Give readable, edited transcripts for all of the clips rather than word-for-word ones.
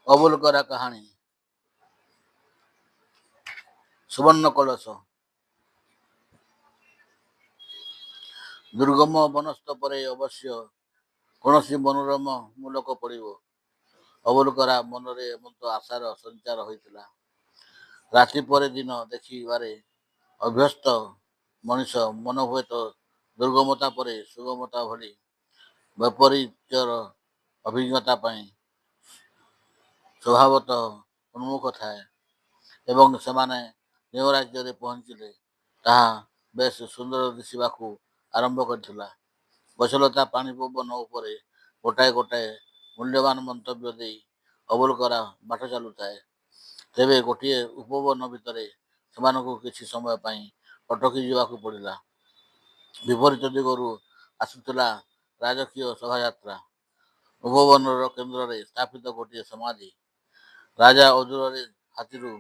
ଅବୁଲ କରା କାହାଣୀ। ସୁବର୍ଣ୍ଣ କଳସ। ଦୁର୍ଗମ ବନସ୍ଥ ପରେ ଅବଶ୍ୟ କୌଣସି ମନୋରମ ମୂଲକ ପଡ଼ିବ। ଅବୁଲକରା ମନରେ ଏମନ୍ତ ଆଶାର ସଞ୍ଚାର ହୋଇଥିଲା। ରାତି ପରେ ଦିନ ଦେଖିବାରେ ଅଭ୍ୟସ୍ତ ମଣିଷ ମନ ହୁଏତ ଦୁର୍ଗମତା ପରେ ସୁଗମତା ଭଳି ବୈପରୀତ୍ୟର ଅଭିଜ୍ଞତା ପାଇଁ ସ୍ୱଭାବତଃ ଉନ୍ମୁଖ ଥାଏ ଏବଂ ସେମାନେ ଯେଉଁ ରାଜ୍ୟରେ ପହଞ୍ଚିଲେ ତାହା ବେଶ ସୁନ୍ଦର ଦିଶିବାକୁ ଆରମ୍ଭ କରିଥିଲା। ଗଛଲତା ପାଣି ପବନ ଉପରେ ଗୋଟାଏ ଗୋଟାଏ ମୂଲ୍ୟବାନ ମନ୍ତବ୍ୟ ଦେଇ ଅବୁଲକରା ବାଟ ଚାଲୁଥାଏ। ତେବେ ଗୋଟିଏ ଉପବନ ଭିତରେ ସେମାନଙ୍କୁ କିଛି ସମୟ ପାଇଁ ଅଟକି ଯିବାକୁ ପଡ଼ିଲା। ବିପରୀତ ଦିଗରୁ ଆସୁଥିଲା ରାଜକୀୟ ଶୋଭାଯାତ୍ରା। ଉପବନର କେନ୍ଦ୍ରରେ ସ୍ଥାପିତ ଗୋଟିଏ ସମାଧି। ରାଜା ଅଦୂରରେ ହାତୀରୁ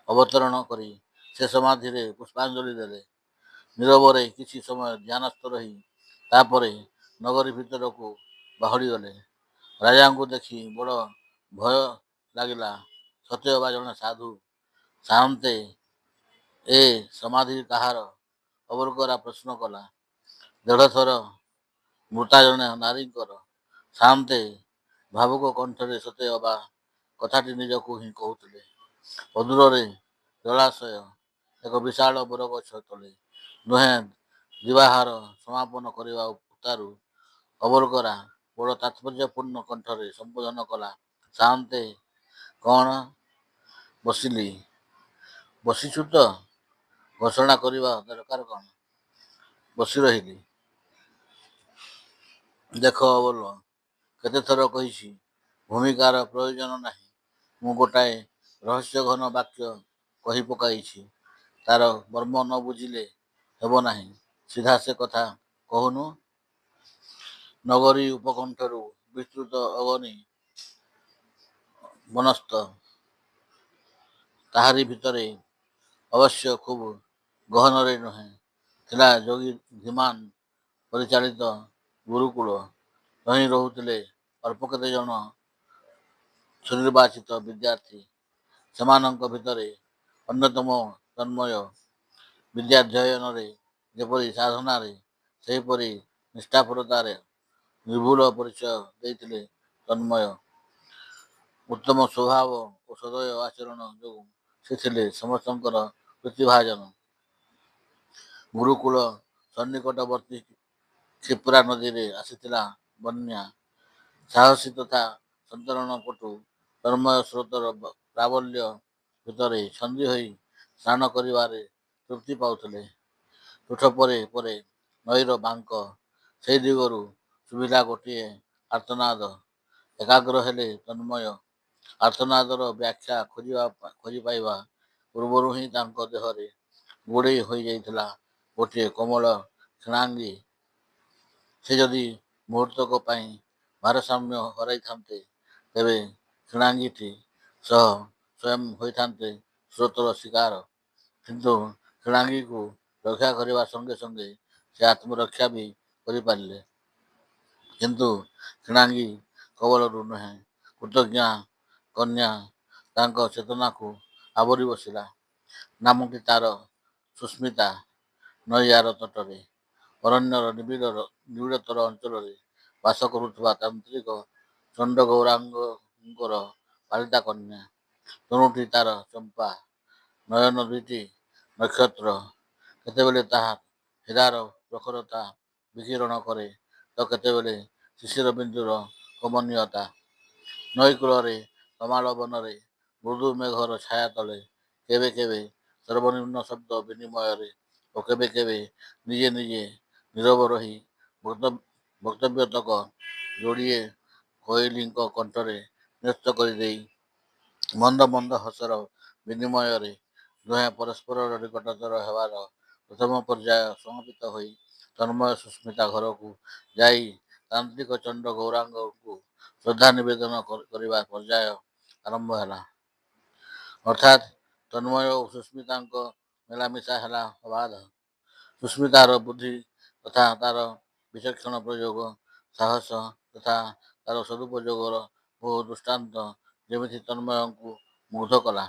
ଅବତରଣ କରି ସେ ସମାଧିରେ ପୁଷ୍ପାଞ୍ଜଳି ଦେଲେ। ନୀରବରେ କିଛି ସମୟ ଧ୍ୟାନସ୍ଥ ରହି ତାପରେ ନଗରୀ ଭିତରକୁ ବାହୁଡ଼ିଗଲେ। ରାଜାଙ୍କୁ ଦେଖି ବଡ଼ ଭୟ ଲାଗିଲା। ସତେଅବା ଜଣେ ସାଧୁ। ସାଆନ୍ତେ, ଏ ସମାଧି କାହାର? ଅବୁଲକରା ପ୍ରଶ୍ନ କଲା। ଦେଢ଼ଥର ମୃତା ଜଣେ ନାରୀଙ୍କର। ସାଆନ୍ତେ ଭାବୁକ କଣ୍ଠରେ ସତେ ଅବା କଥାଟି ନିଜକୁ ହିଁ କହୁଥିଲେ। ଅଦୂରରେ ଜଳାଶୟ। ଏକ ବିଶାଳ ବରଗଛ ତଳେ ଦୁହେଁ ଦିବାହାର ସମାପନ କରିବା ଉତ୍ତାରୁ ଅବୁଲକରା ବଡ଼ ତାତ୍ପର୍ଯ୍ୟପୂର୍ଣ୍ଣ କଣ୍ଠରେ ସମ୍ବୋଧନ କଲା। ସାଆନ୍ତେ! କ'ଣ ବସିଲି? ବସିଛୁ ତ? ଘୋଷଣା କରିବା ଦରକାର କ'ଣ? ବସି ରହିଲି। ଦେଖ ଅବୁଲ, କେତେଥର କହିଛି ଭୂମିକାର ପ୍ରୟୋଜନ ନାହିଁ। ମୁଁ ଗୋଟାଏ ରହସ୍ୟଘନ ବାକ୍ୟ କହି ପକାଇଛି। ତାର ମର୍ମ ନ ବୁଝିଲେ ହେବ ନାହିଁ। ସିଧା ସେ କଥା କହୁନୁ। ନଗରୀ ଉପକଣ୍ଠରୁ ବିସ୍ତୃତ ଅଗଣୀ ବନସ୍ଥ। ତାହାରି ଭିତରେ ଅବଶ୍ୟ ଖୁବ୍ ଗହନରେ ନୁହେଁ, ଥିଲା ଯୋଗୀ ଧୀମାନ ପରିଚାଳିତ ଗୁରୁକୁଳ। ରହି ରହୁଥିଲେ ଅଳ୍ପ କେତେ ଜଣ ସୁନିର୍ବାଚିତ ବିଦ୍ୟାର୍ଥୀ। ସେମାନଙ୍କ ଭିତରେ ଅନ୍ୟତମ ତନ୍ମୟ। ବିଦ୍ୟାଧ୍ୟୟନରେ ଯେପରି ସାଧନାରେ ସେହିପରି ନିଷ୍ଠାପରତାରେ ନିର୍ଭୁଲ ପରିଚୟ ଦେଇଥିଲେ ତନ୍ମୟ। ଉତ୍ତମ ସ୍ୱଭାବ ଓ ସଦୟ ଆଚରଣ ଯୋଗୁଁ ସେ ଥିଲେ ସମସ୍ତଙ୍କର ପ୍ରୀତିଭାଜନ। ଗୁରୁକୁଳ ସନ୍ନିକଟବର୍ତ୍ତୀ କ୍ଷିପ୍ରା ନଦୀରେ ଆସିଥିଲା ବନ୍ୟା। ସାହସୀ ତଥା ସନ୍ତରଣପଟୁ ତନ୍ମୟ ସ୍ରୋତର ପ୍ରାବଲ୍ୟ ଭିତରେ ଛନ୍ଦି ହୋଇ ସ୍ନାନ କରିବାରେ ତୃପ୍ତି ପାଉଥିଲେ। ତୁଠ ପରେ ପରେ ନଈର ବାଙ୍କ। ସେହି ଦିଗରୁ ଶୁଭିଲା ଗୋଟିଏ ଆର୍ତ୍ତନାଦ। ଏକାଗ୍ର ହେଲେ ତନ୍ମୟ। ଆର୍ତ୍ତନାଦର ବ୍ୟାଖ୍ୟା ଖୋଜି ପାଇବା ପୂର୍ବରୁ ହିଁ ତାଙ୍କ ଦେହରେ ଘୋଡ଼େଇ ହୋଇଯାଇଥିଲା ଗୋଟିଏ କୋମଳ କ୍ଷୀଣାଙ୍ଗୀ। ସେ ଯଦି ମୁହୂର୍ତ୍ତକ ପାଇଁ ଭାରସାମ୍ୟ ହରାଇଥାନ୍ତେ, ତେବେ କ୍ଷୀଣାଙ୍ଗୀଟି ସହ ସ୍ୱୟଂ ହୋଇଥାନ୍ତେ ସ୍ରୋତର ଶିକାର। କିନ୍ତୁ କ୍ଷୀଣାଙ୍ଗୀକୁ ରକ୍ଷା କରିବା ସଙ୍ଗେ ସଙ୍ଗେ ସେ ଆତ୍ମରକ୍ଷା ବି କରିପାରିଲେ। କିନ୍ତୁ କ୍ଷୀଣାଙ୍ଗୀ କବଳରୁ ନୁହେଁ, କୃତଜ୍ଞା କନ୍ୟା ତାଙ୍କ ଚେତନାକୁ ଆବୋରି ବସିଲା। ନାମଟି ତାର ସୁସ୍ମିତା। ନଈ ଆର ତଟରେ ଅରଣ୍ୟର ନିବିଡ଼ତର ଅଞ୍ଚଳରେ ବାସ କରୁଥିବା ତାନ୍ତ୍ରିକ ଚଣ୍ଡଗୌରାଙ୍ଗଙ୍କର ପାଳିତା କନ୍ୟା। ତନୁଟି ତାର ଚମ୍ପା। ନୟନ ଦୁଇଟି ନକ୍ଷତ୍ର। କେତେବେଳେ ତାହା ହୀରାର ପ୍ରଖରତା ବିକିରଣ କରେ ତ କେତେବେଳେ ଶିଶିର ବିନ୍ଦୁର କମନୀୟତା। ନଈକୂଳରେ ତମାଳ ବନରେ ମୃଦୁ ମେଘର ଛାୟା ତଳେ କେବେ କେବେ ସର୍ବନିମ୍ନ ଶବ୍ଦ ବିନିମୟରେ ଓ କେବେ କେବେ ନିଜେ ନିଜେ ନୀରବ ରହି ବକ୍ତବ୍ୟତକ ଯୋଡ଼ିଏ କୋଇଲିଙ୍କ କଣ୍ଠରେ ନ୍ୟସ୍ତ କରିଦେଇ ମନ୍ଦ ମନ୍ଦ ହସର ବିନିମୟରେ ଦୁହେଁ ପରସ୍ପରର ନିକଟତର ହେବାର ପ୍ରଥମ ପର୍ଯ୍ୟାୟ ସମାପିତ ହୋଇ ତନ୍ମୟ ସୁସ୍ମିତା ଘରକୁ ଯାଇ ତାନ୍ତ୍ରିକ ଚଣ୍ଡ ଗୌରାଙ୍ଗଙ୍କୁ ଶ୍ରଦ୍ଧା ନିବେଦନ କରିବା ପର୍ଯ୍ୟାୟ ଆରମ୍ଭ ହେଲା। ଅର୍ଥାତ୍ ତନ୍ମୟ ଓ ସୁସ୍ମିତାଙ୍କ ମିଳାମିଶା ହେଲା ଅବାଧ। ସୁସ୍ମିତାର ବୁଦ୍ଧି ତଥା ତାର ବିଚକ୍ଷଣ ପ୍ରୟୋଗ, ସାହସ ତଥା ତାର ସଦୁପଯୋଗର ବହୁ ଦୃଷ୍ଟାନ୍ତ ଯେମିତି ତନ୍ମୟଙ୍କୁ ମୁଗ୍ଧ କଲା।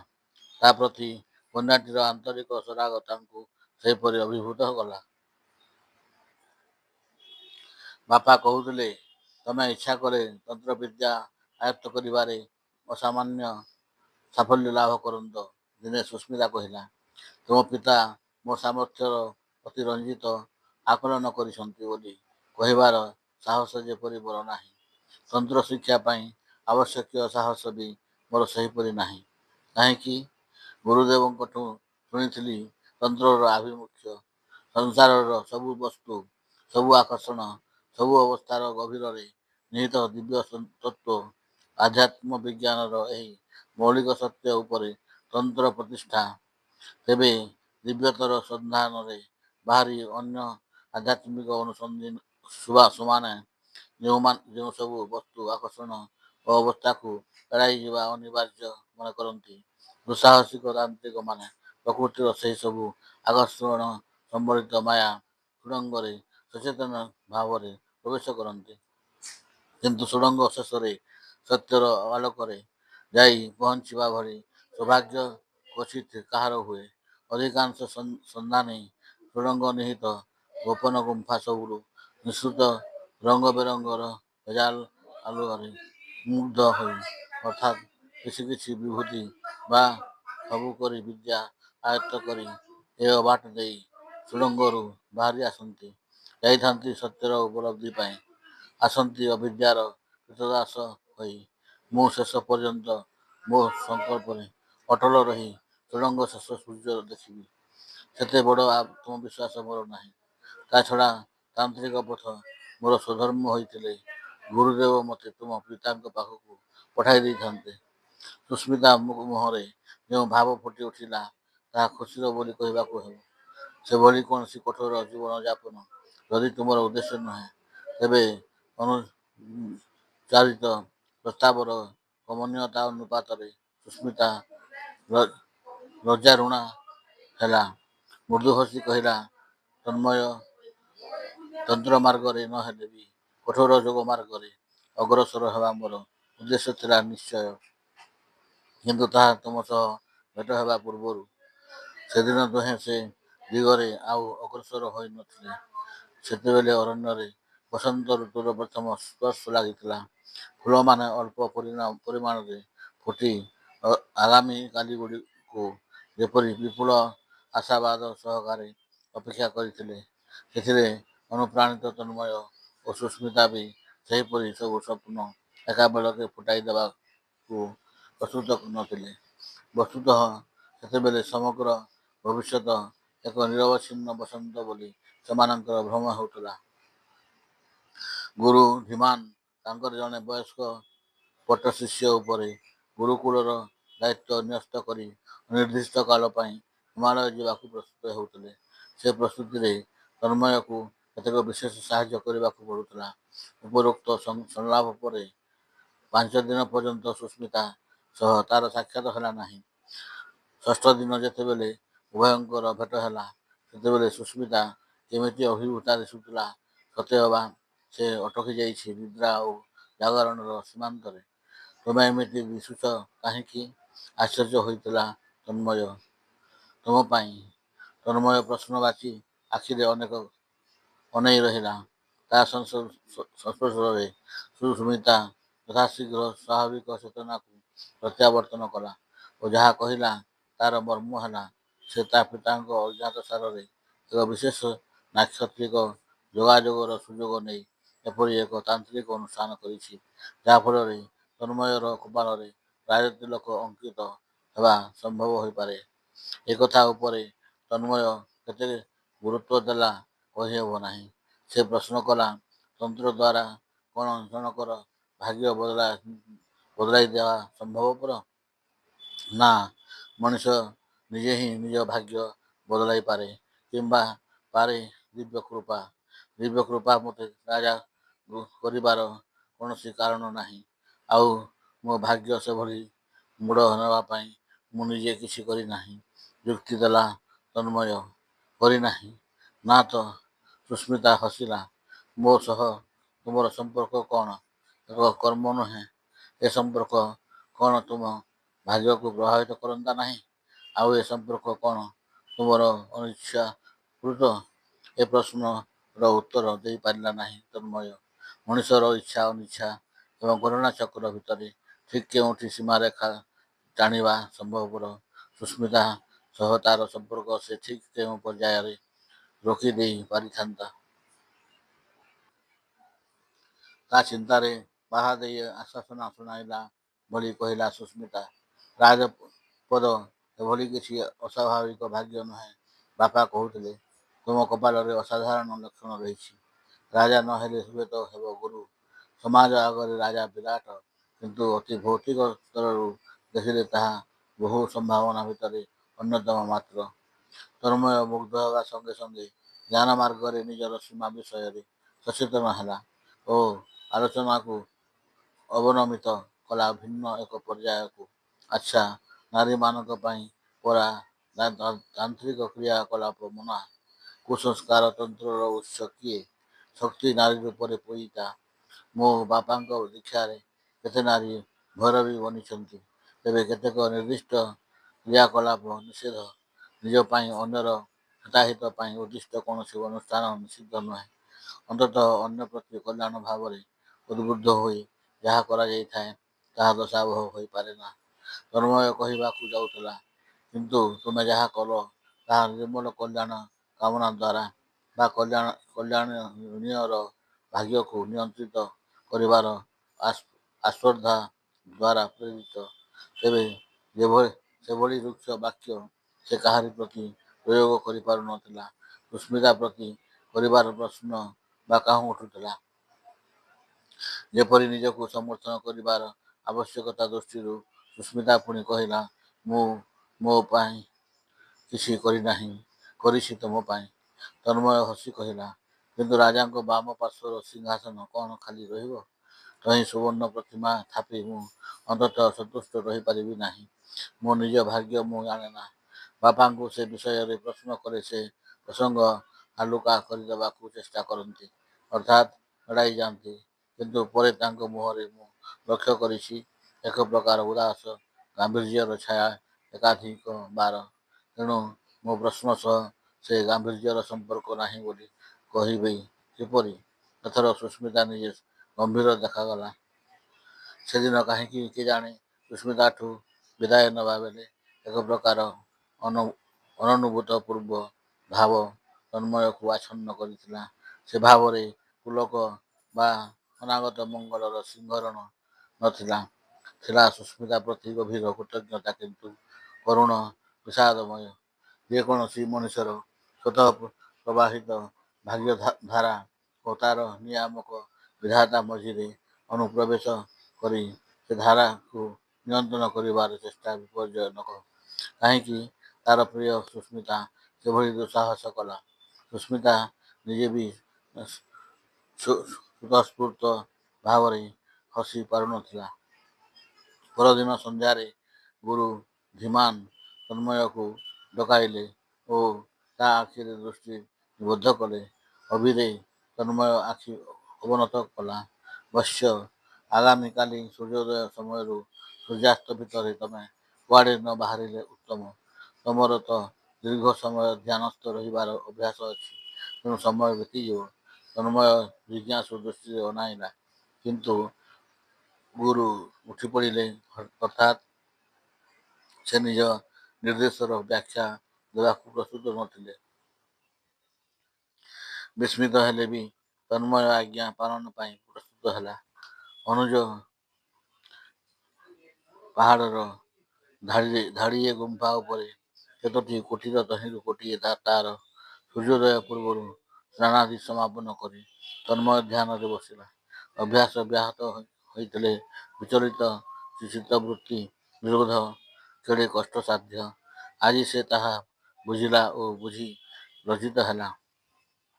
ତା ପ୍ରତି କନ୍ୟାଟିର ଆନ୍ତରିକ ସରାଗ ତାଙ୍କୁ ସେହିପରି ଅଭିଭୂତ କଲା। ବାପା କହୁଥିଲେ, ତମେ ଇଚ୍ଛା କଲେ ତନ୍ତ୍ରବିଦ୍ୟା ଆୟତ୍ତ କରିବାରେ ଅସାମାନ୍ୟ ସାଫଲ୍ୟ ଲାଭ କରନ୍ତ। ଦିନେ ସୁସ୍ମିତା କହିଲା, ତୁମ ପିତା ମୋ ସାମର୍ଥ୍ୟର ଅତି ରଞ୍ଜିତ ଆକଳନ କରିଛନ୍ତି ବୋଲି କହିବାର ସାହସ ଯେପରି ମୋର ନାହିଁ, ତନ୍ତ୍ର ଶିକ୍ଷା ପାଇଁ ଆବଶ୍ୟକୀୟ ସାହସ ବି ମୋର ସେହିପରି ନାହିଁ। କାହିଁକି? ଗୁରୁଦେବଙ୍କଠୁ ଶୁଣିଥିଲି ତନ୍ତ୍ରର ଆଭିମୁଖ୍ୟ ସଂସାରର ସବୁ ବସ୍ତୁ, ସବୁ ଆକର୍ଷଣ, ସବୁ ଅବସ୍ଥାର ଗଭୀରରେ ନିହିତ ଦିବ୍ୟ ତତ୍ତ୍ୱ। ଆଧ୍ୟାତ୍ମ ବିଜ୍ଞାନର ଏହି ମୌଳିକ ସତ୍ୟ ଉପରେ ତନ୍ତ୍ର ପ୍ରତିଷ୍ଠା। ତେବେ ଦିବ୍ୟତର ସନ୍ଧାନରେ ବାହାରି ଅନ୍ୟ ଆଧ୍ୟାତ୍ମିକ ଅନୁସନ୍ଧାନ ଯେଉଁ ସବୁ ବସ୍ତୁ ଆକର୍ଷଣ ଓ ଅବସ୍ଥାକୁ ଏଡ଼ାଇ ଯିବା ଅନିବାର୍ଯ୍ୟ ମନେ କରନ୍ତି, ଦୁଃସାହସିକ ତାନ୍ତ୍ରିକମାନେ ପ୍ରକୃତିର ସେହି ସବୁ ଆକର୍ଷଣ ସମ୍ବଳିତ ମାୟା ସୁଡ଼ଙ୍ଗରେ ସଚେତନ ଭାବରେ ପ୍ରବେଶ କରନ୍ତି। କିନ୍ତୁ ସୁଡ଼ଙ୍ଗ ଶେଷରେ ସତ୍ୟର ଆଲୋକରେ ଯାଇ ପହଞ୍ଚିବା ଭଳି ସୌଭାଗ୍ୟ କ୍ୱଚିତ୍ କାହାର ହୁଏ। ଅଧିକାଂଶ ସନ୍ଧାନୀ ସୁଡ଼ଙ୍ଗ ନିହିତ ଗୋପନ ଗୁମ୍ଫା ସବୁରୁ ନିଃସୃତ ରଙ୍ଗ ବେରଙ୍ଗର ଭେଜାଲ ଆଲୁଅରେ ମୁଗ୍ଧ ହୋଇ ଅର୍ଥାତ୍ କିଛି କିଛି ବିଭୂତି ବା ସବୁ କରି ବିଦ୍ୟା ଆୟତ୍ତ କରି ଏ ଅବାଟ ଦେଇ ସୁଡ଼ଙ୍ଗରୁ ବାହାରି ଆସନ୍ତି, ଯାଇଥାନ୍ତି ସତ୍ୟର ଉପଲବ୍ଧି ପାଇଁ, ଆସନ୍ତି ଅବିଦ୍ୟାର କ୍ରୀତଦାସ ହୋଇ। ମୁଁ ଶେଷ ପର୍ଯ୍ୟନ୍ତ ମୋ ସଂକଳ୍ପରେ ଅଟଳ ରହି ସୁଡ଼ଙ୍ଗ ଶେଷ ସୂର୍ଯ୍ୟ ଦେଖିବି, ସେତେ ବଡ଼ ଆତ୍ମବିଶ୍ୱାସ ମୋର ନାହିଁ। ତା ଛଡ଼ା ତାନ୍ତ୍ରିକ ପଥ ମୋର ସ୍ୱଧର୍ମ ହୋଇଥିଲେ ଗୁରୁଦେବ ମୋତେ ତୁମ ପିତାଙ୍କ ପାଖକୁ ପଠାଇ ଦେଇଥାନ୍ତେ। ସୁସ୍ମିତା ମୁହଁରେ ଯେଉଁ ଭାବ ଫୁଟି ଉଠିଲା, ତାହା ଖୁସିର ବୋଲି କହିବାକୁ ହେବ। ସେଭଳି କୌଣସି କଠୋର ଜୀବନଯାପନ ଯଦି ତୁମର ଉଦ୍ଦେଶ୍ୟ ନୁହେଁ, ତେବେ ଅନୁଚାରିତ ପ୍ରସ୍ତାବର କମନୀୟତା ଅନୁପାତରେ ସୁସ୍ମିତା ଲଜ୍ଜାରୁଣା ହେଲା। ମୃଦୁ ହସି କହିଲା, ତନ୍ମୟ, ତନ୍ତ୍ର ମାର୍ଗରେ ନ ହେଲେ ବି କଠୋର ଯୋଗ ମାର୍ଗରେ ଅଗ୍ରସର ହେବା ମୋର ଉଦ୍ଦେଶ୍ୟ ଥିଲା ନିଶ୍ଚୟ। କିନ୍ତୁ ତାହା ତୁମ ସହ ଭେଟ ହେବା ପୂର୍ବରୁ। ସେଦିନ ଦୁହେଁ ସେ ଦିଗରେ ଆଉ ଅଗ୍ରସର ହୋଇ ନ ଥିଲେ। ସେତେବେଳେ ଅରଣ୍ୟରେ ବସନ୍ତ ଋତୁର ପ୍ରଥମ ସ୍ପର୍ଶ ଲାଗିଥିଲା। ଫୁଲମାନେ ଅଳ୍ପ ପରିମାଣରେ ଫୁଟି ଆଗାମୀ କାଲିଗୁଡ଼ିକୁ ଯେପରି ବିପୁଳ ଆଶାବାଦ ସହକାରେ ଅପେକ୍ଷା କରିଥିଲେ, ସେଥିରେ ଅନୁପ୍ରାଣିତ ତନ୍ମୟ ଓ ସୁସ୍ମିତା ବି ସେହିପରି ସବୁ ସ୍ୱପ୍ନ ଏକାବେଳକେ ଫୁଟାଇ ଦେବାକୁ ପ୍ରସ୍ତୁତ ନଥିଲେ। ବସ୍ତୁତଃ ସେତେବେଳେ ସମଗ୍ର ଭବିଷ୍ୟତ ଏକ ନିରବଚ୍ଛିନ୍ନ ବସନ୍ତ ବୋଲି ସେମାନଙ୍କର ଭ୍ରମ ହେଉଥିଲା। ଗୁରୁ ଧୀମାନ ତାଙ୍କର ଜଣେ ବୟସ୍କ ପଟ୍ଟଶିଷ୍ୟ ଉପରେ ଗୁରୁକୁଳର ଦାୟିତ୍ୱ ନ୍ୟସ୍ତ କରି ଅନିର୍ଦ୍ଦିଷ୍ଟ କାଳ ପାଇଁ ହିମାଳୟ ଯିବାକୁ ପ୍ରସ୍ତୁତ ହେଉଥିଲେ। ସେ ପ୍ରସ୍ତୁତିରେ ତନ୍ମୟକୁ କେତେକ ବିଶେଷ ସାହାଯ୍ୟ କରିବାକୁ ପଡ଼ୁଥିଲା। ଉପରୋକ୍ତ ସଂଳାପ ପରେ 5 ଦିନ ପର୍ଯ୍ୟନ୍ତ ସୁସ୍ମିତା ସହ ତାର ସାକ୍ଷାତ ହେଲା ନାହିଁ। ଷଷ୍ଠ ଦିନ ଯେତେବେଳେ ଉଭୟଙ୍କର ଭେଟ ହେଲା, ସେତେବେଳେ ସୁସ୍ମିତା କେମିତି ଅଭିଭୂତା ଦିଶୁଥିଲା। ସତେଅବା ସେ ଅଟକି ଯାଇଛି ନିଦ୍ରା ଓ ଜାଗରଣର ସୀମାନ୍ତରେ। ତୁମେ ଏମିତି ଦିଶୁଛ କାହିଁକି? ଆଶ୍ଚର୍ଯ୍ୟ ହୋଇଥିଲା ତନ୍ମୟ। ତୁମ ପାଇଁ। ତନ୍ମୟ ପ୍ରଶ୍ନବାଚୀ ଆଖିରେ ଅନେଇ ରହିଲା। ତା ସଂସ୍ପର୍ଶରେ ସୁସ୍ମିତା ଯଥାଶୀଘ୍ର ସ୍ୱାଭାବିକ ଚେତନାକୁ ପ୍ରତ୍ୟାବର୍ତ୍ତନ କଲା ଓ ଯାହା କହିଲା ତାର ମର୍ମ ହେଲା, ସେ ତା ପିତାଙ୍କ ଅଜ୍ଞାତସାରରେ ଏକ ବିଶେଷ ନାକ୍ଷତ୍ରିକ ଯୋଗାଯୋଗର ସୁଯୋଗ ନେଇ ଏପରି ଏକ ତାନ୍ତ୍ରିକ ଅନୁଷ୍ଠାନ କରିଛି, ଯାହା ଫଳରେ ତନ୍ମୟର କପାଳରେ ପ୍ରାୟୋତିଳକ ଅଙ୍କିତ ହେବା ସମ୍ଭବ ହୋଇପାରେ। ଏକଥା ଉପରେ ତନ୍ମୟ କେତେ ଗୁରୁତ୍ୱ ଦେଲା କହିହେବ ନାହିଁ। ସେ ପ୍ରଶ୍ନ କଲା, ତନ୍ତ୍ର ଦ୍ୱାରା କ'ଣ ଜଣକର ଭାଗ୍ୟ ବଦଳାଇ ଦେବା ସମ୍ଭବପର? ନା, ମଣିଷ ନିଜେ ହିଁ ନିଜ ଭାଗ୍ୟ ବଦଳାଇ ପାରେ, କିମ୍ବା ପାରେ ଦିବ୍ୟ କୃପା। ଦିବ୍ୟ କୃପା ମୋତେ ରାଜା କରିବାର କୌଣସି କାରଣ ନାହିଁ। ଆଉ ମୋ ଭାଗ୍ୟ ସେଭଳି ମୋଡ଼ ନେବା ପାଇଁ ମୁଁ ନିଜେ କିଛି କରିନାହିଁ। ଯୁକ୍ତି ଦେଲା ତନ୍ମୟ। କରିନାହିଁ? ନା ତ? ସୁସ୍ମିତା ହସିଲା। ମୋ ସହ ତୁମର ସମ୍ପର୍କ କ'ଣ? ଏକ କର୍ମ ନୁହେଁ? ଏ ସମ୍ପର୍କ କ'ଣ ତୁମ ଭାଗ୍ୟକୁ ପ୍ରଭାବିତ କରନ୍ତା ନାହିଁ? ଆଉ ଏ ସମ୍ପର୍କ କ'ଣ ତୁମର ଅନିଚ୍ଛାକୃତ? ଏ ପ୍ରଶ୍ନର ଉତ୍ତର ଦେଇପାରିଲା ନାହିଁ ତନ୍ମୟ। ମଣିଷର ଇଚ୍ଛା ଅନିଚ୍ଛା ଏବଂ ଘଟଣା ଚକ୍ର ଭିତରେ ଠିକ୍ କେଉଁଠି ସୀମାରେଖା ଟାଣିବା ସମ୍ଭବପର? ସୁସ୍ମିତା ସହ ତାର ସମ୍ପର୍କ ସେ ଠିକ୍ କେଉଁ ପର୍ଯ୍ୟାୟରେ ରୋକିଦେଇ ପାରିଥାନ୍ତା? ତା ଚିନ୍ତାରେ ବାଧା ଦେଇ ଆଶ୍ୱାସନା ଶୁଣାଇଲା ଭଳି କହିଲା ସୁସ୍ମିତା। ରାଜପଦ ଏଭଳି କିଛି ଅସ୍ୱାଭାବିକ ଭାଗ୍ୟ ନୁହେଁ। ବାପା କହୁଥିଲେ ତୁମ କପାଳରେ ଅସାଧାରଣ ଲକ୍ଷଣ ରହିଛି। ରାଜା ନ ହେଲେ ହୁଏତ ହେବ ଗୁରୁ। ସମାଜ ଆଗରେ ରାଜା ବିରାଟ, କିନ୍ତୁ ଅତି ଭୌତିକ ସ୍ତରରୁ ଦେଖିଲେ ତାହା ବହୁ ସମ୍ଭାବନା ଭିତରେ ଅନ୍ୟତମ ମାତ୍ର। ତନ୍ମୟ ମୁଗ୍ଧ ହେବା ସଙ୍ଗେ ସଙ୍ଗେ ଜ୍ଞାନ ମାର୍ଗରେ ନିଜର ସୀମା ବିଷୟରେ ସଚେତନ ହେଲା ଓ ଆଲୋଚନାକୁ ଅବନମିତ କଲା ଭିନ୍ନ ଏକ ପର୍ଯ୍ୟାୟକୁ। ଆଚ୍ଛା, ନାରୀମାନଙ୍କ ପାଇଁ ପରା ତାନ୍ତ୍ରିକ କ୍ରିୟାକଳାପ ମନା? କୁସଂସ୍କାର ତନ୍ତ୍ରର ଉତ୍ସ କିଏ? ଶକ୍ତି ନାରୀ ରୂପରେ ପୂଜିତା। ମୋ ବାପାଙ୍କ ଦୀକ୍ଷାରେ କେତେ ନାରୀ ଭୈରବୀ ବନିଛନ୍ତି। ତେବେ କେତେକ ନିର୍ଦ୍ଦିଷ୍ଟ କ୍ରିୟାକଳାପ ନିଷେଧ। ନିଜ ପାଇଁ ଅନ୍ୟର ହିତାହିତ ପାଇଁ ଉଦ୍ଦିଷ୍ଟ କୌଣସି ଅନୁଷ୍ଠାନ ନିଷିଦ୍ଧ ନୁହେଁ। ଅନ୍ତତଃ ଅନ୍ୟ ପ୍ରତି କଲ୍ୟାଣ ଭାବରେ ଉଦ୍ବୁଦ୍ଧ ହୋଇ ଯାହା କରାଯାଇଥାଏ ତାହା ଦୋଷାବହ ହୋଇପାରେ ନା। ତନ୍ମୟ କହିବାକୁ ଯାଉଥିଲା, କିନ୍ତୁ ତୁମେ ଯାହା କଲ ତାହା ନିର୍ମଳ କଲ୍ୟାଣ କାମନା ଦ୍ୱାରା ବା କଲ୍ୟାଣୀୟର ଭାଗ୍ୟକୁ ନିୟନ୍ତ୍ରିତ କରିବାର ଆସ୍ପର୍ଦ୍ଧା ଦ୍ୱାରା ପ୍ରେରିତ। ତେବେ ସେଭଳି ରୁକ୍ଷ ବାକ୍ୟ ସେ କାହାରି ପ୍ରତି ପ୍ରୟୋଗ କରିପାରୁ ନଥିଲା। ସୁସ୍ମିତା ପ୍ରତି କରିବାର ପ୍ରଶ୍ନ ବା କାହୁଁ ଉଠୁଥିଲା। ଯେପରି ନିଜକୁ ସମର୍ଥନ କରିବାର ଆବଶ୍ୟକତା ଦୃଷ୍ଟିରୁ ସୁସ୍ମିତା ପୁଣି କହିଲା, ମୁଁ ମୋ ପାଇଁ କିଛି କରିନାହିଁ, କରିଛି ତୁମ ପାଇଁ। ତନ୍ମୟ ହସି କହିଲା, କିନ୍ତୁ ରାଜାଙ୍କ ବାମ ପାର୍ଶ୍ୱର ସିଂହାସନ କ'ଣ ଖାଲି ରହିବ? ତହିଁ ସୁବର୍ଣ୍ଣ ପ୍ରତିମା ଥାପି ମୁଁ ଅନ୍ତତଃ ସନ୍ତୁଷ୍ଟ ରହିପାରିବି ନାହିଁ। ମୋ ନିଜ ଭାଗ୍ୟ ମୁଁ ଜାଣେନା। ବାପାଙ୍କୁ ସେ ବିଷୟରେ ପ୍ରଶ୍ନ କଲେ ସେ ପ୍ରସଙ୍ଗ ହାଲୁକା କରିଦେବାକୁ ଚେଷ୍ଟା କରନ୍ତି, ଅର୍ଥାତ୍ ଏଡ଼ାଇ ଯାଆନ୍ତି। କିନ୍ତୁ ପରେ ତାଙ୍କ ମୁହଁରେ ମୁଁ ଲକ୍ଷ୍ୟ କରିଛି ଏକ ପ୍ରକାର ଉଦାସ ଗାମ୍ଭୀର୍ଯ୍ୟର ଛାୟା ଏକାଧିକ ବାର। ତେଣୁ ମୋ ପ୍ରଶ୍ନ ସହ ସେ ଗାମ୍ଭୀର୍ଯ୍ୟର ସମ୍ପର୍କ ନାହିଁ ବୋଲି କହିବି କିପରି? ଏଥର ସୁସ୍ମିତା ନିଜେ ଗମ୍ଭୀର ଦେଖାଗଲା। ସେଦିନ କାହିଁକି କେଜାଣି ସୁସ୍ମିତାଠୁ ବିଦାୟ ନେବା ବେଳେ ଏକ ପ୍ରକାର ଅନନୁଭୂତପୂର୍ବ ଭାବ ତନ୍ମୟକୁ ଆଚ୍ଛନ୍ନ କରିଥିଲା। ସେ ଭାବରେ ପୁଲକ ବା ଅନାଗତ ମଙ୍ଗଳର ଶିହରଣ ନଥିଲା। ଥିଲା ସୁସ୍ମିତା ପ୍ରତି ଗଭୀର କୃତଜ୍ଞତା, କିନ୍ତୁ କରୁଣ ବିଷାଦମୟ। ଯେକୌଣସି ମଣିଷର ସ୍ୱତଃ ପ୍ରବାହିତ ଭାଗ୍ୟଧାରା ଓ ତାର ନିୟାମକ ବିଧାତା ମଝିରେ ଅନୁପ୍ରବେଶ କରି ସେ ଧାରାକୁ ନିୟନ୍ତ୍ରଣ କରିବାର ଚେଷ୍ଟା ବିପଜ୍ଜନକ। କାହିଁକି ତାର ପ୍ରିୟ ସୁସ୍ମିତା ସେଭଳି ଦୁଃସାହସ କଲା? ସୁସ୍ମିତା ନିଜେ ବି ସ୍ୱତଃସ୍ଫୂର୍ତ୍ତ ଭାବରେ ହସି ପାରୁନଥିଲା। ପରଦିନ ସନ୍ଧ୍ୟାରେ ଗୁରୁ ଧୀମାନ ତନ୍ମୟକୁ ଡକାଇଲେ ଓ ତା ଆଖିରେ ଦୃଷ୍ଟି ନିବଦ୍ଧ କଲେ। ଅବିରେ ତନ୍ମୟ ଆଖି ଅବନତ କଲା। ବତ୍ସ, ଆଗାମୀ କାଲି ସୂର୍ଯ୍ୟୋଦୟ ସମୟରୁ ସୂର୍ଯ୍ୟାସ୍ତ ଭିତରେ ତମେ କୁଆଡ଼େ ନ ବାହାରିଲେ ଉତ୍ତମ। ତମର ତ ଦୀର୍ଘ ସମୟ ଧ୍ୟାନସ୍ଥ ରହିବାର ଅଭ୍ୟାସ ଅଛି, ତେଣୁ ସମୟ ବିତିଯିବ। ତନ୍ମୟ ଜିଜ୍ଞାସୁ ଦୃଷ୍ଟିରେ ଅନାଇଲା, କିନ୍ତୁ ଗୁରୁ ଉଠିପଡ଼ିଲେ। ଅର୍ଥାତ୍ ସେ ନିଜ ନିର୍ଦ୍ଦେଶର ବ୍ୟାଖ୍ୟା ଦେବାକୁ ପ୍ରସ୍ତୁତ ନଥିଲେ। ବିସ୍ମିତ ହେଲେ ବି ତନ୍ମୟ ଆଜ୍ଞା ପାଳନ ପାଇଁ ପ୍ରସ୍ତୁତ ହେଲା। ଅନୁଜ ପାହାଡ଼ର ଧାଡ଼ିଏ ଗୁମ୍ଫା ଉପରେ କେତୋଟି କୁଟୀର ତହିଁରୁ ଗୋଟିଏ। ତାର ସୂର୍ଯ୍ୟୋଦୟ ପୂର୍ବରୁ ସ୍ନାନାଦି ସମାପନ କରି ତନ୍ମୟ ଧ୍ୟାନରେ ବସିଲା। ଅଭ୍ୟାସ ବ୍ୟାହତ ହୋଇଥିଲେ ବିଚଳିତ ଚିତ୍ତବୃତ୍ତି ନିରୋଧ କେଡ଼େ କଷ୍ଟସାଧ୍ୟ, ଆଜି ସେ ତାହା ବୁଝିଲା ଓ ବୁଝି ଲଜ୍ଜିତ ହେଲା।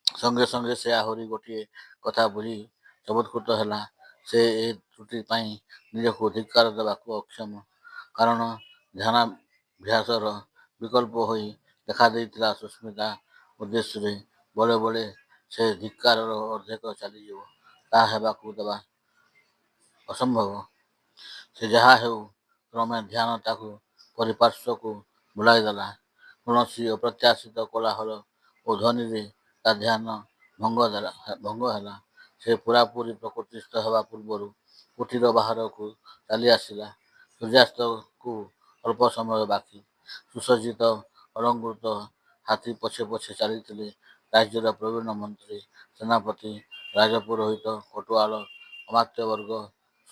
ସଙ୍ଗେ ସଙ୍ଗେ ସେ ଆହୁରି ଗୋଟିଏ କଥା ବୁଝି ଚମତ୍କୃତ ହେଲା। ସେ ଏ ତ୍ରୁଟି ପାଇଁ ନିଜକୁ ଧିକ୍କାର ଦେବାକୁ ଅକ୍ଷମ। କାରଣ ଧ୍ୟାନାଭ୍ୟାସର ବିକଳ୍ପ ହୋଇ ଦେଖାଦେଇଥିଲା ସୁସ୍ମିତା ଉଦ୍ଦେଶ୍ୟରେ। ବେଳେ ବେଳେ ସେ ଧିକ୍କାରର ଅର୍ଦ୍ଧେକ ଚାଲିଯିବ, ତାହା ହେବାକୁ ଦେବା ଅସମ୍ଭବ। ସେ ଯାହା ହେଉ କ୍ରମେ ଧ୍ୟାନ ତାକୁ ପରିପାର୍ଶ୍ୱକୁ ବୁଲାଇଦେଲା। କୌଣସି ଅପ୍ରତ୍ୟାଶିତ କୋଳାହଳ ଓ ଧ୍ୱନିରେ ତା ଧ୍ୟାନ ଭଙ୍ଗ ହେଲା। ସେ ପୂରାପୂରି ପ୍ରକୃତିସ୍ଥ ହେବା ପୂର୍ବରୁ କୁଟୀର ବାହାରକୁ ଚାଲି ଆସିଲା। ସୂର୍ଯ୍ୟାସ୍ତକୁ ଅଳ୍ପ ସମୟ ବାକି। ସୁସଜ୍ଜିତ ଅଳଙ୍କୃତ ହାତୀ ପଛେ ପଛେ ଚାଲିଥିଲେ ରାଜ୍ୟର ପ୍ରବୀଣ ମନ୍ତ୍ରୀ, ସେନାପତି, ରାଜପୁରୋହିତ, କୋଟୱାଲ, ଅମାତ୍ୟବର୍ଗ,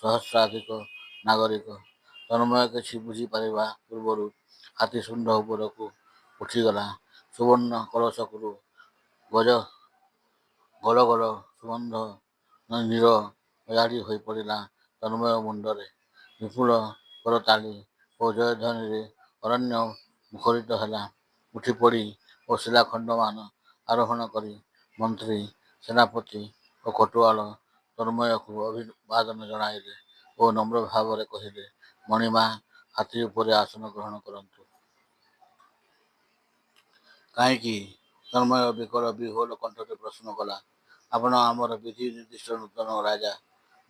ସହସ୍ରାଧିକ ନାଗରିକ। ତନ୍ମୟ କିଛି ବୁଝିପାରିବା ପୂର୍ବରୁ ହାତୀ ଶୁଣ୍ଢ ଉପରକୁ ଉଠିଗଲା। ସୁବର୍ଣ୍ଣ କଳସରୁ ଗଳ ଗଳ ସୁଗନ୍ଧ ନୀର ଅଜାଡ଼ି ହୋଇପଡ଼ିଲା ତନ୍ମୟ ମୁଣ୍ଡରେ। ବିପୁଳ କରତାଳି ଓ ଜୟଧ୍ୱନିରେ ଅରଣ୍ୟ ମୁଖରିତ ହେଲା। ଉଠିପଡ଼ି ଓ ଶିଳାଖଣ୍ଡମାନ ଆରୋହଣ କରି ମନ୍ତ୍ରୀ, ସେନାପତି ଓ କୋଟୱାଲ ତନ୍ମୟକୁ ଅଭିବାଦନ ଜଣାଇଲେ ଓ ନମ୍ର ଭାବରେ କହିଲେ, ମଣିମା, ହାତୀ ଉପରେ ଆସନ ଗ୍ରହଣ କରନ୍ତୁ। କାହିଁକି? ତନ୍ମୟ ବିକଳ ବିହ୍ୱଳ କଣ୍ଠରେ ପ୍ରଶ୍ନ କଲା। ଆପଣ ଆମର ବିଧି ନିର୍ଦ୍ଦିଷ୍ଟ ନୂତନ ରାଜା।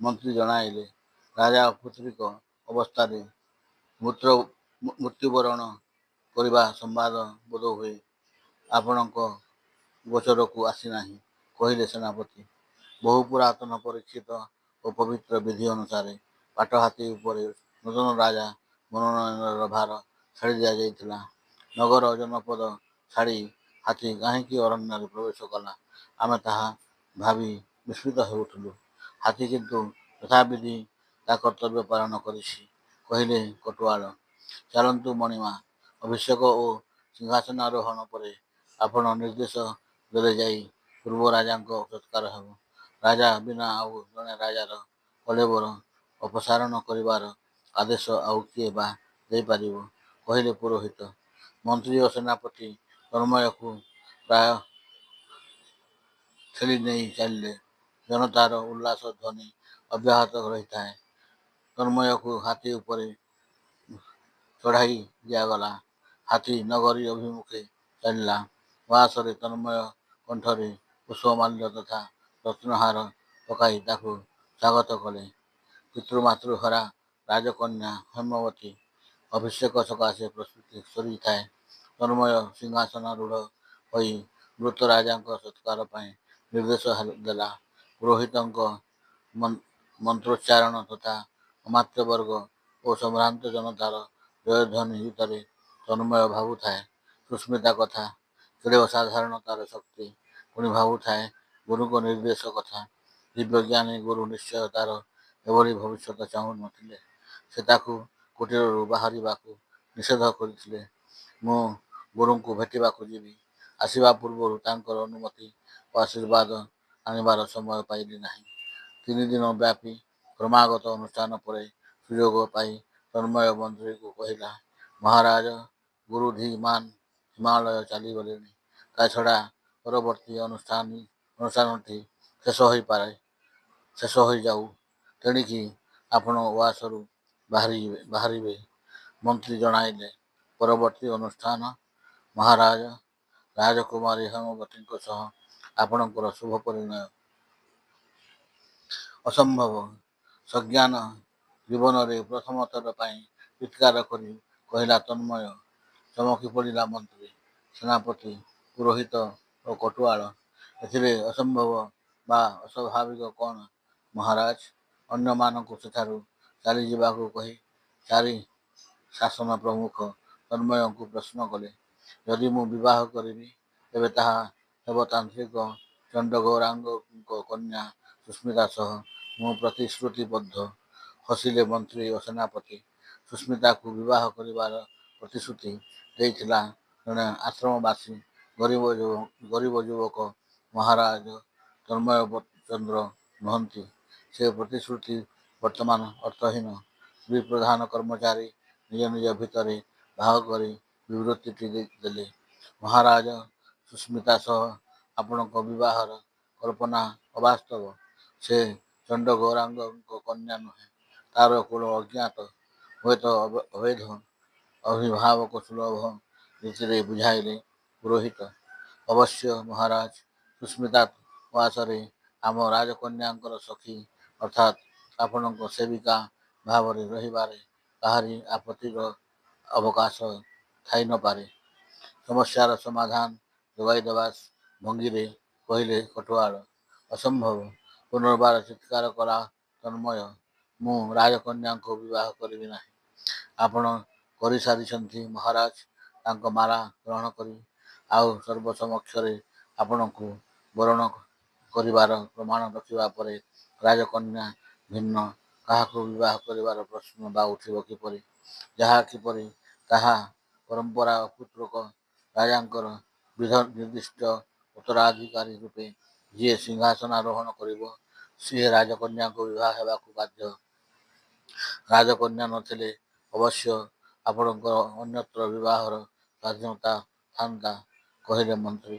ମନ୍ତ୍ରୀ ଜଣାଇଲେ। ରାଜା ଅପୁତ୍ରିକ ଅବସ୍ଥାରେ ମୃତ୍ୟୁବରଣ କରିବା ସମ୍ବାଦ ବୋଧହୁଏ ଆପଣଙ୍କ ଗୋଚରକୁ ଆସିନାହିଁ, କହିଲେ ସେନାପତି। ବହୁ ପୁରାତନ ପରୀକ୍ଷିତ ଓ ପବିତ୍ର ବିଧି ଅନୁସାରେ ପାଟହାତୀ ଉପରେ ନୂତନ ରାଜା ମନୋନୟନର ଭାର ଛାଡ଼ି ଦିଆଯାଇଥିଲା। ନଗର ଜନପଦ ଛାଡ଼ି ହାତୀ କାହିଁକି ଅରଣ୍ୟରେ ପ୍ରବେଶ କଲା, ଆମେ ତାହା ଭାବି ବିସ୍ମିତ ହେଉଥିଲୁ। ହାତୀ କିନ୍ତୁ ଯଥାବିଧି ତା କର୍ତ୍ତବ୍ୟ ପାଳନ କରିଛି, କହିଲେ କୋଟୱାଲ। ଚାଲନ୍ତୁ ମଣିମା, ଅଭିଷେକ ଓ ସିଂହାସନାରୋହଣ ପରେ ଆପଣ ନିର୍ଦ୍ଦେଶ ଦେଲେ ଯାଇ ପୂର୍ବ ରାଜାଙ୍କ ସତ୍କାର ହେବ। ରାଜା ବିନା ଆଉ ଜଣେ ରାଜାର କଳେବର ଅପସାରଣ କରିବାର ଆଦେଶ ଆଉ କିଏ ବା ଦେଇପାରିବ, କହିଲେ ପୁରୋହିତ। ମନ୍ତ୍ରୀ ଓ ସେନାପତି ତନ୍ମୟକୁ ପ୍ରାୟ ଠେଲି ନେଇ ଚାଲିଲେ। ଜନତାର ଉଲ୍ଲାସ ଧ୍ୱନି ଅବ୍ୟାହତ ରହିଥାଏ। ତନ୍ମୟକୁ ହାତୀ ଉପରେ ଚଢ଼ାଇ ଦିଆଗଲା। ହାତୀ ନଗରୀ ଅଭିମୁଖେ ଚାଲିଲା। ଉଆସରେ ତନ୍ମୟ କଣ୍ଠରେ ପୁଷ୍ପମାଲ୍ୟ ତଥା ରତ୍ନହାର ପକାଇ ତାକୁ ସ୍ୱାଗତ କଲେ। ପିତୃମାତୃହରା ରାଜକନ୍ୟା ହେମବତୀ ଅଭିଷେକ ସକାଶେ ପ୍ରସ୍ତୁତି ସରିଥାଏ। ତନ୍ମୟ ସିଂହାସନାରୂଢ଼ ହୋଇ ମୃତ ରାଜାଙ୍କ ସତ୍କାର ପାଇଁ ନିର୍ଦ୍ଦେଶ ଦେଲା। ପୁରୋହିତଙ୍କ ମନ୍ତ୍ରୋଚ୍ଚାରଣ ତଥା ଅମାତ୍ୟବର୍ଗ ଓ ସମ୍ଭ୍ରାନ୍ତ ଜନତାର ଜୟଧ୍ୱନି ଭିତରେ ତନ୍ମୟ ଭାବୁଥାଏ ସୁସ୍ମିତା କଥା, କେଡ଼େ ଅସାଧାରଣ ତାର ଶକ୍ତି। ପୁଣି ଭାବୁଥାଏ ଗୁରୁଙ୍କ ନିର୍ଦ୍ଦେଶ କଥା। ଦିବ୍ୟଜ୍ଞାନୀ ଗୁରୁ ନିଶ୍ଚୟ ତାର ଏଭଳି ଭବିଷ୍ୟତ ଚାହୁଁ ନଥିଲେ। ସେ ତାକୁ କୁଟୀରରୁ ବାହାରିବାକୁ ନିଷେଧ କରିଥିଲେ। ମୁଁ ଗୁରୁଙ୍କୁ ଭେଟିବାକୁ ଯିବି। ଆସିବା ପୂର୍ବରୁ ତାଙ୍କର ଅନୁମତି ଓ ଆଶୀର୍ବାଦ ଆଣିବାର ସମୟ ପାଇଲି ନାହିଁ। 3 ଦିନ ବ୍ୟାପୀ କ୍ରମାଗତ ଅନୁଷ୍ଠାନ ପରେ ସୁଯୋଗ ପାଇ ତନ୍ମୟ ମନ୍ତ୍ରୀକୁ କହିଲା, ମହାରାଜ, ଗୁରୁ ଧୀମାନ ହିମାଳୟ ଚାଲିଗଲେଣି। ତା ଛଡ଼ା ପରବର୍ତ୍ତୀ ଅନୁଷ୍ଠାନଟି ଶେଷ ହୋଇଯାଉ। ତେଣିକି ଆପଣ ଉଆସରୁ ବାହାରିବେ। ମନ୍ତ୍ରୀ ଜଣାଇଲେ। ପରବର୍ତ୍ତୀ ଅନୁଷ୍ଠାନ? ମହାରାଜ, ରାଜକୁମାରୀ ହେମବତୀଙ୍କ ସହ ଆପଣଙ୍କର ଶୁଭ ପରିଣୟ। ଅସମ୍ଭବ! ସଜ୍ଞାନ ଜୀବନରେ ପ୍ରଥମ ଥର ପାଇଁ ଚିତ୍କାର କରି କହିଲା ତନ୍ମୟ। ଚମକି ପଡ଼ିଲା ମନ୍ତ୍ରୀ, ସେନାପତି, ପୁରୋହିତ ଓ କୋଟୱାଲ। ଏଥିରେ ଅସମ୍ଭବ ବା ଅସ୍ୱାଭାବିକ କ'ଣ ମହାରାଜ? ଅନ୍ୟମାନଙ୍କୁ ସେଠାରୁ ଚାଲିଯିବାକୁ କହି ଚାରି ଶାସନ ପ୍ରମୁଖ ତନ୍ମୟଙ୍କୁ ପ୍ରଶ୍ନ କଲେ। ଯଦି ମୁଁ ବିବାହ କରିବି, ତେବେ ତାହା ହେବ ତାନ୍ତ୍ରିକ ଚଣ୍ଡଗୌରାଙ୍ଗଙ୍କ କନ୍ୟା ସୁସ୍ମିତା ସହ। ମୁଁ ପ୍ରତିଶ୍ରୁତିବଦ୍ଧ। ହସିଲେ ମନ୍ତ୍ରୀ ଓ ସେନାପତି। ସୁସ୍ମିତାକୁ ବିବାହ କରିବାର ପ୍ରତିଶ୍ରୁତି ଦେଇଥିଲା ଜଣେ ଆଶ୍ରମବାସୀ ଗରିବ ଯୁବକ ମହାରାଜ ତନ୍ମୟଚନ୍ଦ୍ର ନୁହନ୍ତି। ସେ ପ୍ରତିଶ୍ରୁତି ବର୍ତ୍ତମାନ ଅର୍ଥହୀନ। 2 ପ୍ରଧାନ କର୍ମଚାରୀ ନିଜ ନିଜ ଭିତରେ ଭାଗ କରି ବିବୃତିଟି ଦେଲେ। ମହାରାଜ, ସୁସ୍ମିତା ସହ ଆପଣଙ୍କ ବିବାହର କଳ୍ପନା ଅବାସ୍ତବ। ସେ ଚଣ୍ଡଗୌରାଙ୍ଗଙ୍କ କନ୍ୟା ନୁହେଁ। ତାର କୁଳ ଅଜ୍ଞାତ, ହୁଏତ ଅବୈଧ। ଅଭିଭାବକ ସୁଲଭ ରୀତିରେ ବୁଝାଇଲେ ପୁରୋହିତ। ଅବଶ୍ୟ ମହାରାଜ, ସୁସ୍ମିତା ଉଆସରେ ଆମ ରାଜକନ୍ୟାଙ୍କର ସଖୀ ଅର୍ଥାତ୍ ଆପଣଙ୍କ ସେବିକା ଭାବରେ ରହିବାରେ କାହାରି ଆପତ୍ତିର ଅବକାଶ ଥାଇ ନପାରେ। ସମସ୍ୟାର ସମାଧାନ ଯୋଗାଇଦେବା ଭଙ୍ଗୀରେ କହିଲେ କଟୁଆଳ। ଅସମ୍ଭବ! ପୁନର୍ବାର ଚିତ୍କାର କଲା ତନ୍ମୟ। ମୁଁ ରାଜକନ୍ୟାଙ୍କୁ ବିବାହ କରିବି ନାହିଁ। ଆପଣ କରିସାରିଛନ୍ତି ମହାରାଜ। ତାଙ୍କ ମାଲା ଗ୍ରହଣ କରି ଆଉ ସର୍ବସମକ୍ଷରେ ଆପଣଙ୍କୁ ବରଣ କରିବାର ପ୍ରମାଣ ରଖିବା ପରେ ରାଜକନ୍ୟା ଭିନ୍ନ କାହାକୁ ବିବାହ କରିବାର ପ୍ରଶ୍ନ ବା ଉଠିବ କିପରି? ଯାହା କିପରି ତାହା ପରମ୍ପରା ପୂର୍ବକ ରାଜାଙ୍କର ନିର୍ଦ୍ଦିଷ୍ଟ ଉତ୍ତରାଧିକାରୀ ରୂପେ ଯିଏ ସିଂହାସନ ଆରୋହଣ କରିବ, ସିଏ ରାଜକନ୍ୟାଙ୍କୁ ବିବାହ ହେବାକୁ ବାଧ୍ୟ। ରାଜକନ୍ୟା ନଥିଲେ ଅବଶ୍ୟ ଆପଣଙ୍କର ଅନ୍ୟତ୍ର ବିବାହର ସ୍ୱାଧୀନତା ଥାନ୍ତା, କହିଲେ ମନ୍ତ୍ରୀ।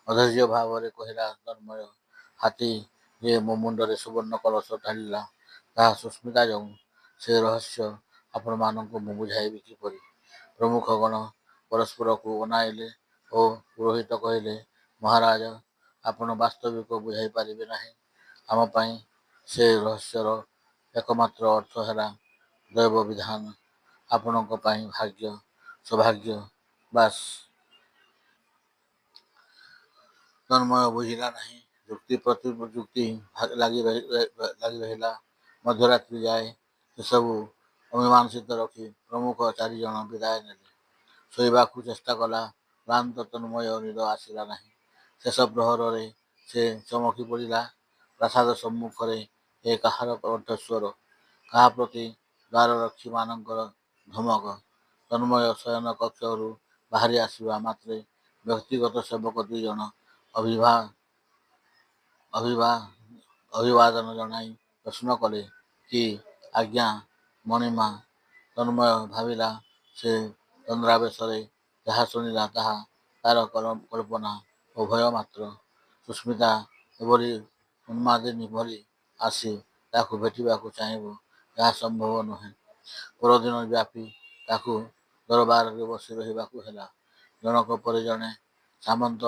ଅଧୈର୍ଯ୍ୟ ଭାବରେ କହିଲା ତନ୍ମୟ। ହାତୀ ଯେ ମୋ ମୁଣ୍ଡରେ ସୁବର୍ଣ୍ଣ କଳସ ଢାଳିଲା, ତାହା ସୁସ୍ମିତା ଯୋଗୁଁ। ସେ ରହସ୍ୟ ଆପଣମାନଙ୍କୁ ମୁଁ ବୁଝାଇବି କିପରି? ପ୍ରମୁଖଗଣ ପରସ୍ପରକୁ ଅନାଇଲେ ଓ ପୁରୋହିତ କହିଲେ, ମହାରାଜ, ଆପଣ ବାସ୍ତବିକ ବୁଝାଇ ପାରିବେ ନାହିଁ। ଆମ ପାଇଁ ସେ ରହସ୍ୟର ଏକମାତ୍ର ଅର୍ଥ ହେଲା ଦୈବ ବିଧାନ। ଆପଣଙ୍କ ପାଇଁ ଭାଗ୍ୟ, ସୌଭାଗ୍ୟ। ବାସ୍। ତନ୍ମୟ ବୁଝିଲା ନାହିଁ। ଯୁକ୍ତି ପ୍ରତିଯୁକ୍ତି ଲାଗି ରହିଲା ମଧ୍ୟରାତ୍ରି ଯାଏ। ସେସବୁ ଅମୀମାଂସିତ ରଖି ପ୍ରମୁଖ ଚାରିଜଣ ବିଦାୟ ନେଲେ। ଶୋଇବାକୁ ଚେଷ୍ଟା କଲା କ୍ଳାନ୍ତ ତନ୍ମୟ। ନିଦ ଆସିଲା ନାହିଁ। ଶେଷ ପ୍ରହରରେ ସେ ଚମକି ପଡ଼ିଲା। ପ୍ରାସାଦ ସମ୍ମୁଖରେ ଏ କାହାର କଣ୍ଠସ୍ୱର? କାହା ପ୍ରତି ଦ୍ୱାରରକ୍ଷୀମାନଙ୍କର ଧମକ? ତନ୍ମୟ ଶୟନ କକ୍ଷରୁ ବାହାରି ଆସିବା ମାତ୍ରେ ବ୍ୟକ୍ତିଗତ ସେବକ ଦୁଇଜଣ ଅଭିବାଦନ ଜଣାଇ ପ୍ରଶ୍ନ କଲେ, କି ଆଜ୍ଞା ମଣିମା? ତନ୍ମୟ ଭାବିଲା, ସେ ତନ୍ଦ୍ରାବେଶରେ ଯାହା ଶୁଣିଲା ତାହା ତାର କଳ୍ପନା ଓ ଭୟ ମାତ୍ର। ସୁସ୍ମିତା ଏଭଳି ଉନ୍ମାଦିନୀ ଭଳି ଆସି ତାକୁ ଭେଟିବାକୁ ଚାହିଁବ, ଏହା ସମ୍ଭବ ନୁହେଁ। ପରଦିନ ବ୍ୟାପୀ ତାକୁ ଦରବାରରେ ବସି ରହିବାକୁ ହେଲା। ଜଣକ ପରେ ଜଣେ ସାମନ୍ତ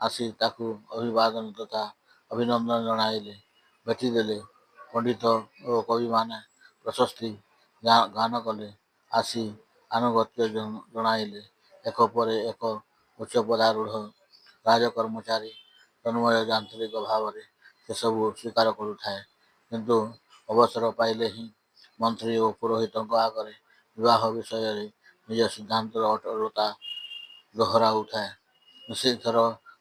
ଆସି ତାକୁ ଅଭିବାଦନ ତଥା ଅଭିନନ୍ଦନ ଜଣାଇଲେ, ଭେଟିଦେଲେ। ପଣ୍ଡିତ ଓ କବିମାନେ ପ୍ରଶସ୍ତି ଗାନ କଲେ, ଆସି ଆନୁଗତ୍ୟ ଜଣାଇଲେ। ଏକ ପରେ ଏକ ଉଚ୍ଚପଦାରୂଢ଼ ରାଜକର୍ମଚାରୀ ତନ୍ମୟ ଯାନ୍ତ୍ରିକ ଭାବରେ ସେସବୁ ସ୍ୱୀକାର କରୁଥାଏ। କିନ୍ତୁ ଅବସର ପାଇଲେ ହିଁ ମନ୍ତ୍ରୀ ଓ ପୁରୋହିତଙ୍କ ଆଗରେ ବିବାହ ବିଷୟରେ ନିଜ ସିଦ୍ଧାନ୍ତର ଅଟଳତା ଦୋହରାଉଥାଏ। ନିଶୀଥର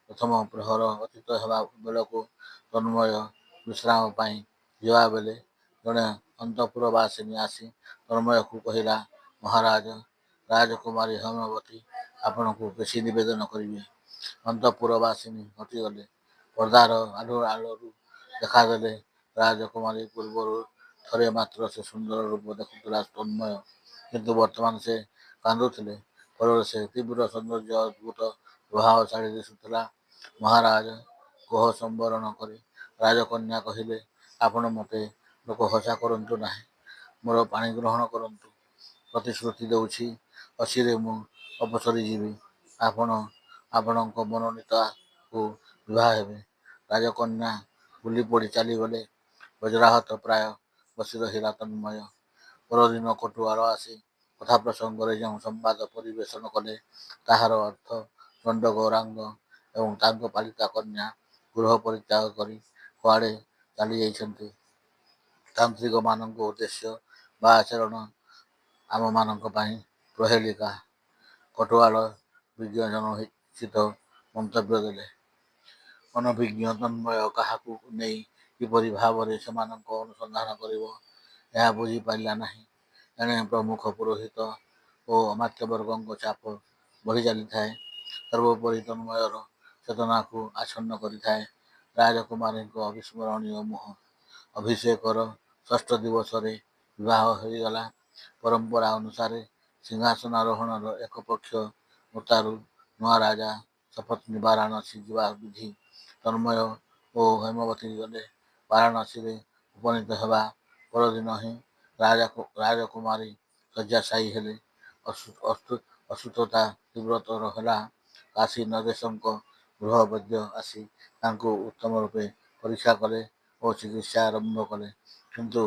ପ୍ରଥମ ପ୍ରହର ଅତୀତ ହେବା ବେଳକୁ ତନ୍ମୟ ବିଶ୍ରାମ ପାଇଁ ଯିବାବେଳେ ଜଣେ ଅନ୍ତଃପୁରବାସିନୀ ଆସି ତନ୍ମୟକୁ କହିଲା, ମହାରାଜ, ରାଜକୁମାରୀ ହେମବତୀ ଆପଣଙ୍କୁ କିଛି ନିବେଦନ କରିବେ। ଅନ୍ତଃପୁରବାସିନୀ ହଟିଗଲେ। ପର୍ଦ୍ଦାର ଆଢ଼ୁଆଳରୁ ଦେଖାଦେଲେ ରାଜକୁମାରୀ। ପୂର୍ବରୁ ଥରେ ମାତ୍ର ସେ ସୁନ୍ଦର ରୂପ ଦେଖୁଥିଲା ତନ୍ମୟ, କିନ୍ତୁ ବର୍ତ୍ତମାନ ସେ କାନ୍ଦୁଥିଲେ। ଫଳରେ ସେ ତୀବ୍ର ସୌନ୍ଦର୍ଯ୍ୟ ଅଦ୍ଭୁତ ପ୍ରଭାବଶାଳୀ ଦିଶୁଥିଲା। ମହାରାଜ, କୋହ ସମ୍ବରଣ କରି ରାଜକନ୍ୟା କହିଲେ, ଆପଣ ମୋତେ ଲୋକହସା କରନ୍ତୁ ନାହିଁ। ମୋର ପାଣି ଗ୍ରହଣ କରନ୍ତୁ। ପ୍ରତିଶ୍ରୁତି ଦେଉଛି, ଅଚିରେ ମୁଁ ଅପସରି ଯିବି। ଆପଣ ଆପଣଙ୍କ ମନୋନୀତାକୁ ବିବାହ ହେବେ। ରାଜକନ୍ୟା ବୁଲିପଡ଼ି ଚାଲିଗଲେ। ବଜ୍ରାହତ ପ୍ରାୟ ବସି ରହିଲା ତନ୍ମୟ। ପରଦିନ କଟୁଆଳ ଆସି କଥା ପ୍ରସଙ୍ଗରେ ଯେଉଁ ସମ୍ବାଦ ପରିବେଷଣ କଲେ, ତାହାର ଅର୍ଥ ଚଣ୍ଡ ଗୌରାଙ୍ଗ ଏବଂ ତାଙ୍କ ପାଳିତା କନ୍ୟା ଗୃହ ପରିତ୍ୟାଗ କରି କୁଆଡ଼େ ଚାଲିଯାଇଛନ୍ତି। ତାନ୍ତ୍ରିକମାନଙ୍କ ଉଦ୍ଦେଶ୍ୟ ବା ଆଚରଣ ଆମମାନଙ୍କ ପାଇଁ ପ୍ରହେଳିକା। କଟୁଆଳ ବିଜ୍ଞଜନୋଚିତ ମନ୍ତବ୍ୟ ଦେଲେ। ଅନଭିଜ୍ଞ ତନ୍ମୟ କାହାକୁ ନେଇ କିପରି ଭାବରେ ସେମାନଙ୍କ ଅନୁସନ୍ଧାନ କରିବ, ଏହା ବୁଝିପାରିଲା ନାହିଁ। ଏଣେ ପ୍ରମୁଖ ପୁରୋହିତ ଓ ଅମାତ୍ୟବର୍ଗଙ୍କ ଚାପ ବଢ଼ି ଚାଲିଥାଏ। ସର୍ବୋପରି ତନ୍ମୟର ଚେତନାକୁ ଆଚ୍ଛନ୍ନ କରିଥାଏ ରାଜକୁମାରୀଙ୍କ ଅବିସ୍ମରଣୀୟ ମୁହଁ। ଅଭିଷେକର ଷଷ୍ଠ ଦିବସରେ ବିବାହ ହୋଇଗଲା। ପରମ୍ପରା ଅନୁସାରେ ସିଂହାସନାରୋହଣର ଏକ ପକ୍ଷ ମୁତାରୁ ନୂଆ ରାଜା ସପତ୍ନୀ ବାରାଣସୀ ଯିବା ବିଧି। ତନ୍ମୟ ଓ ହେମବତୀ ଗଲେ। ବାରାଣସୀରେ ଉପନୀତ ହେବା ପରଦିନ ହିଁ ରାଜକୁମାରୀ ଶଯ୍ୟାଶାୟୀ ହେଲେ। ଅସୁସ୍ଥତା ତୀବ୍ରତର ହେଲା। କାଶୀ ନଗେଶଙ୍କ ଗୃହ ବୈଦ୍ୟ ଆସି ତାଙ୍କୁ ଉତ୍ତମ ରୂପେ ପରୀକ୍ଷା କଲେ ଓ ଚିକିତ୍ସା ଆରମ୍ଭ କଲେ। କିନ୍ତୁ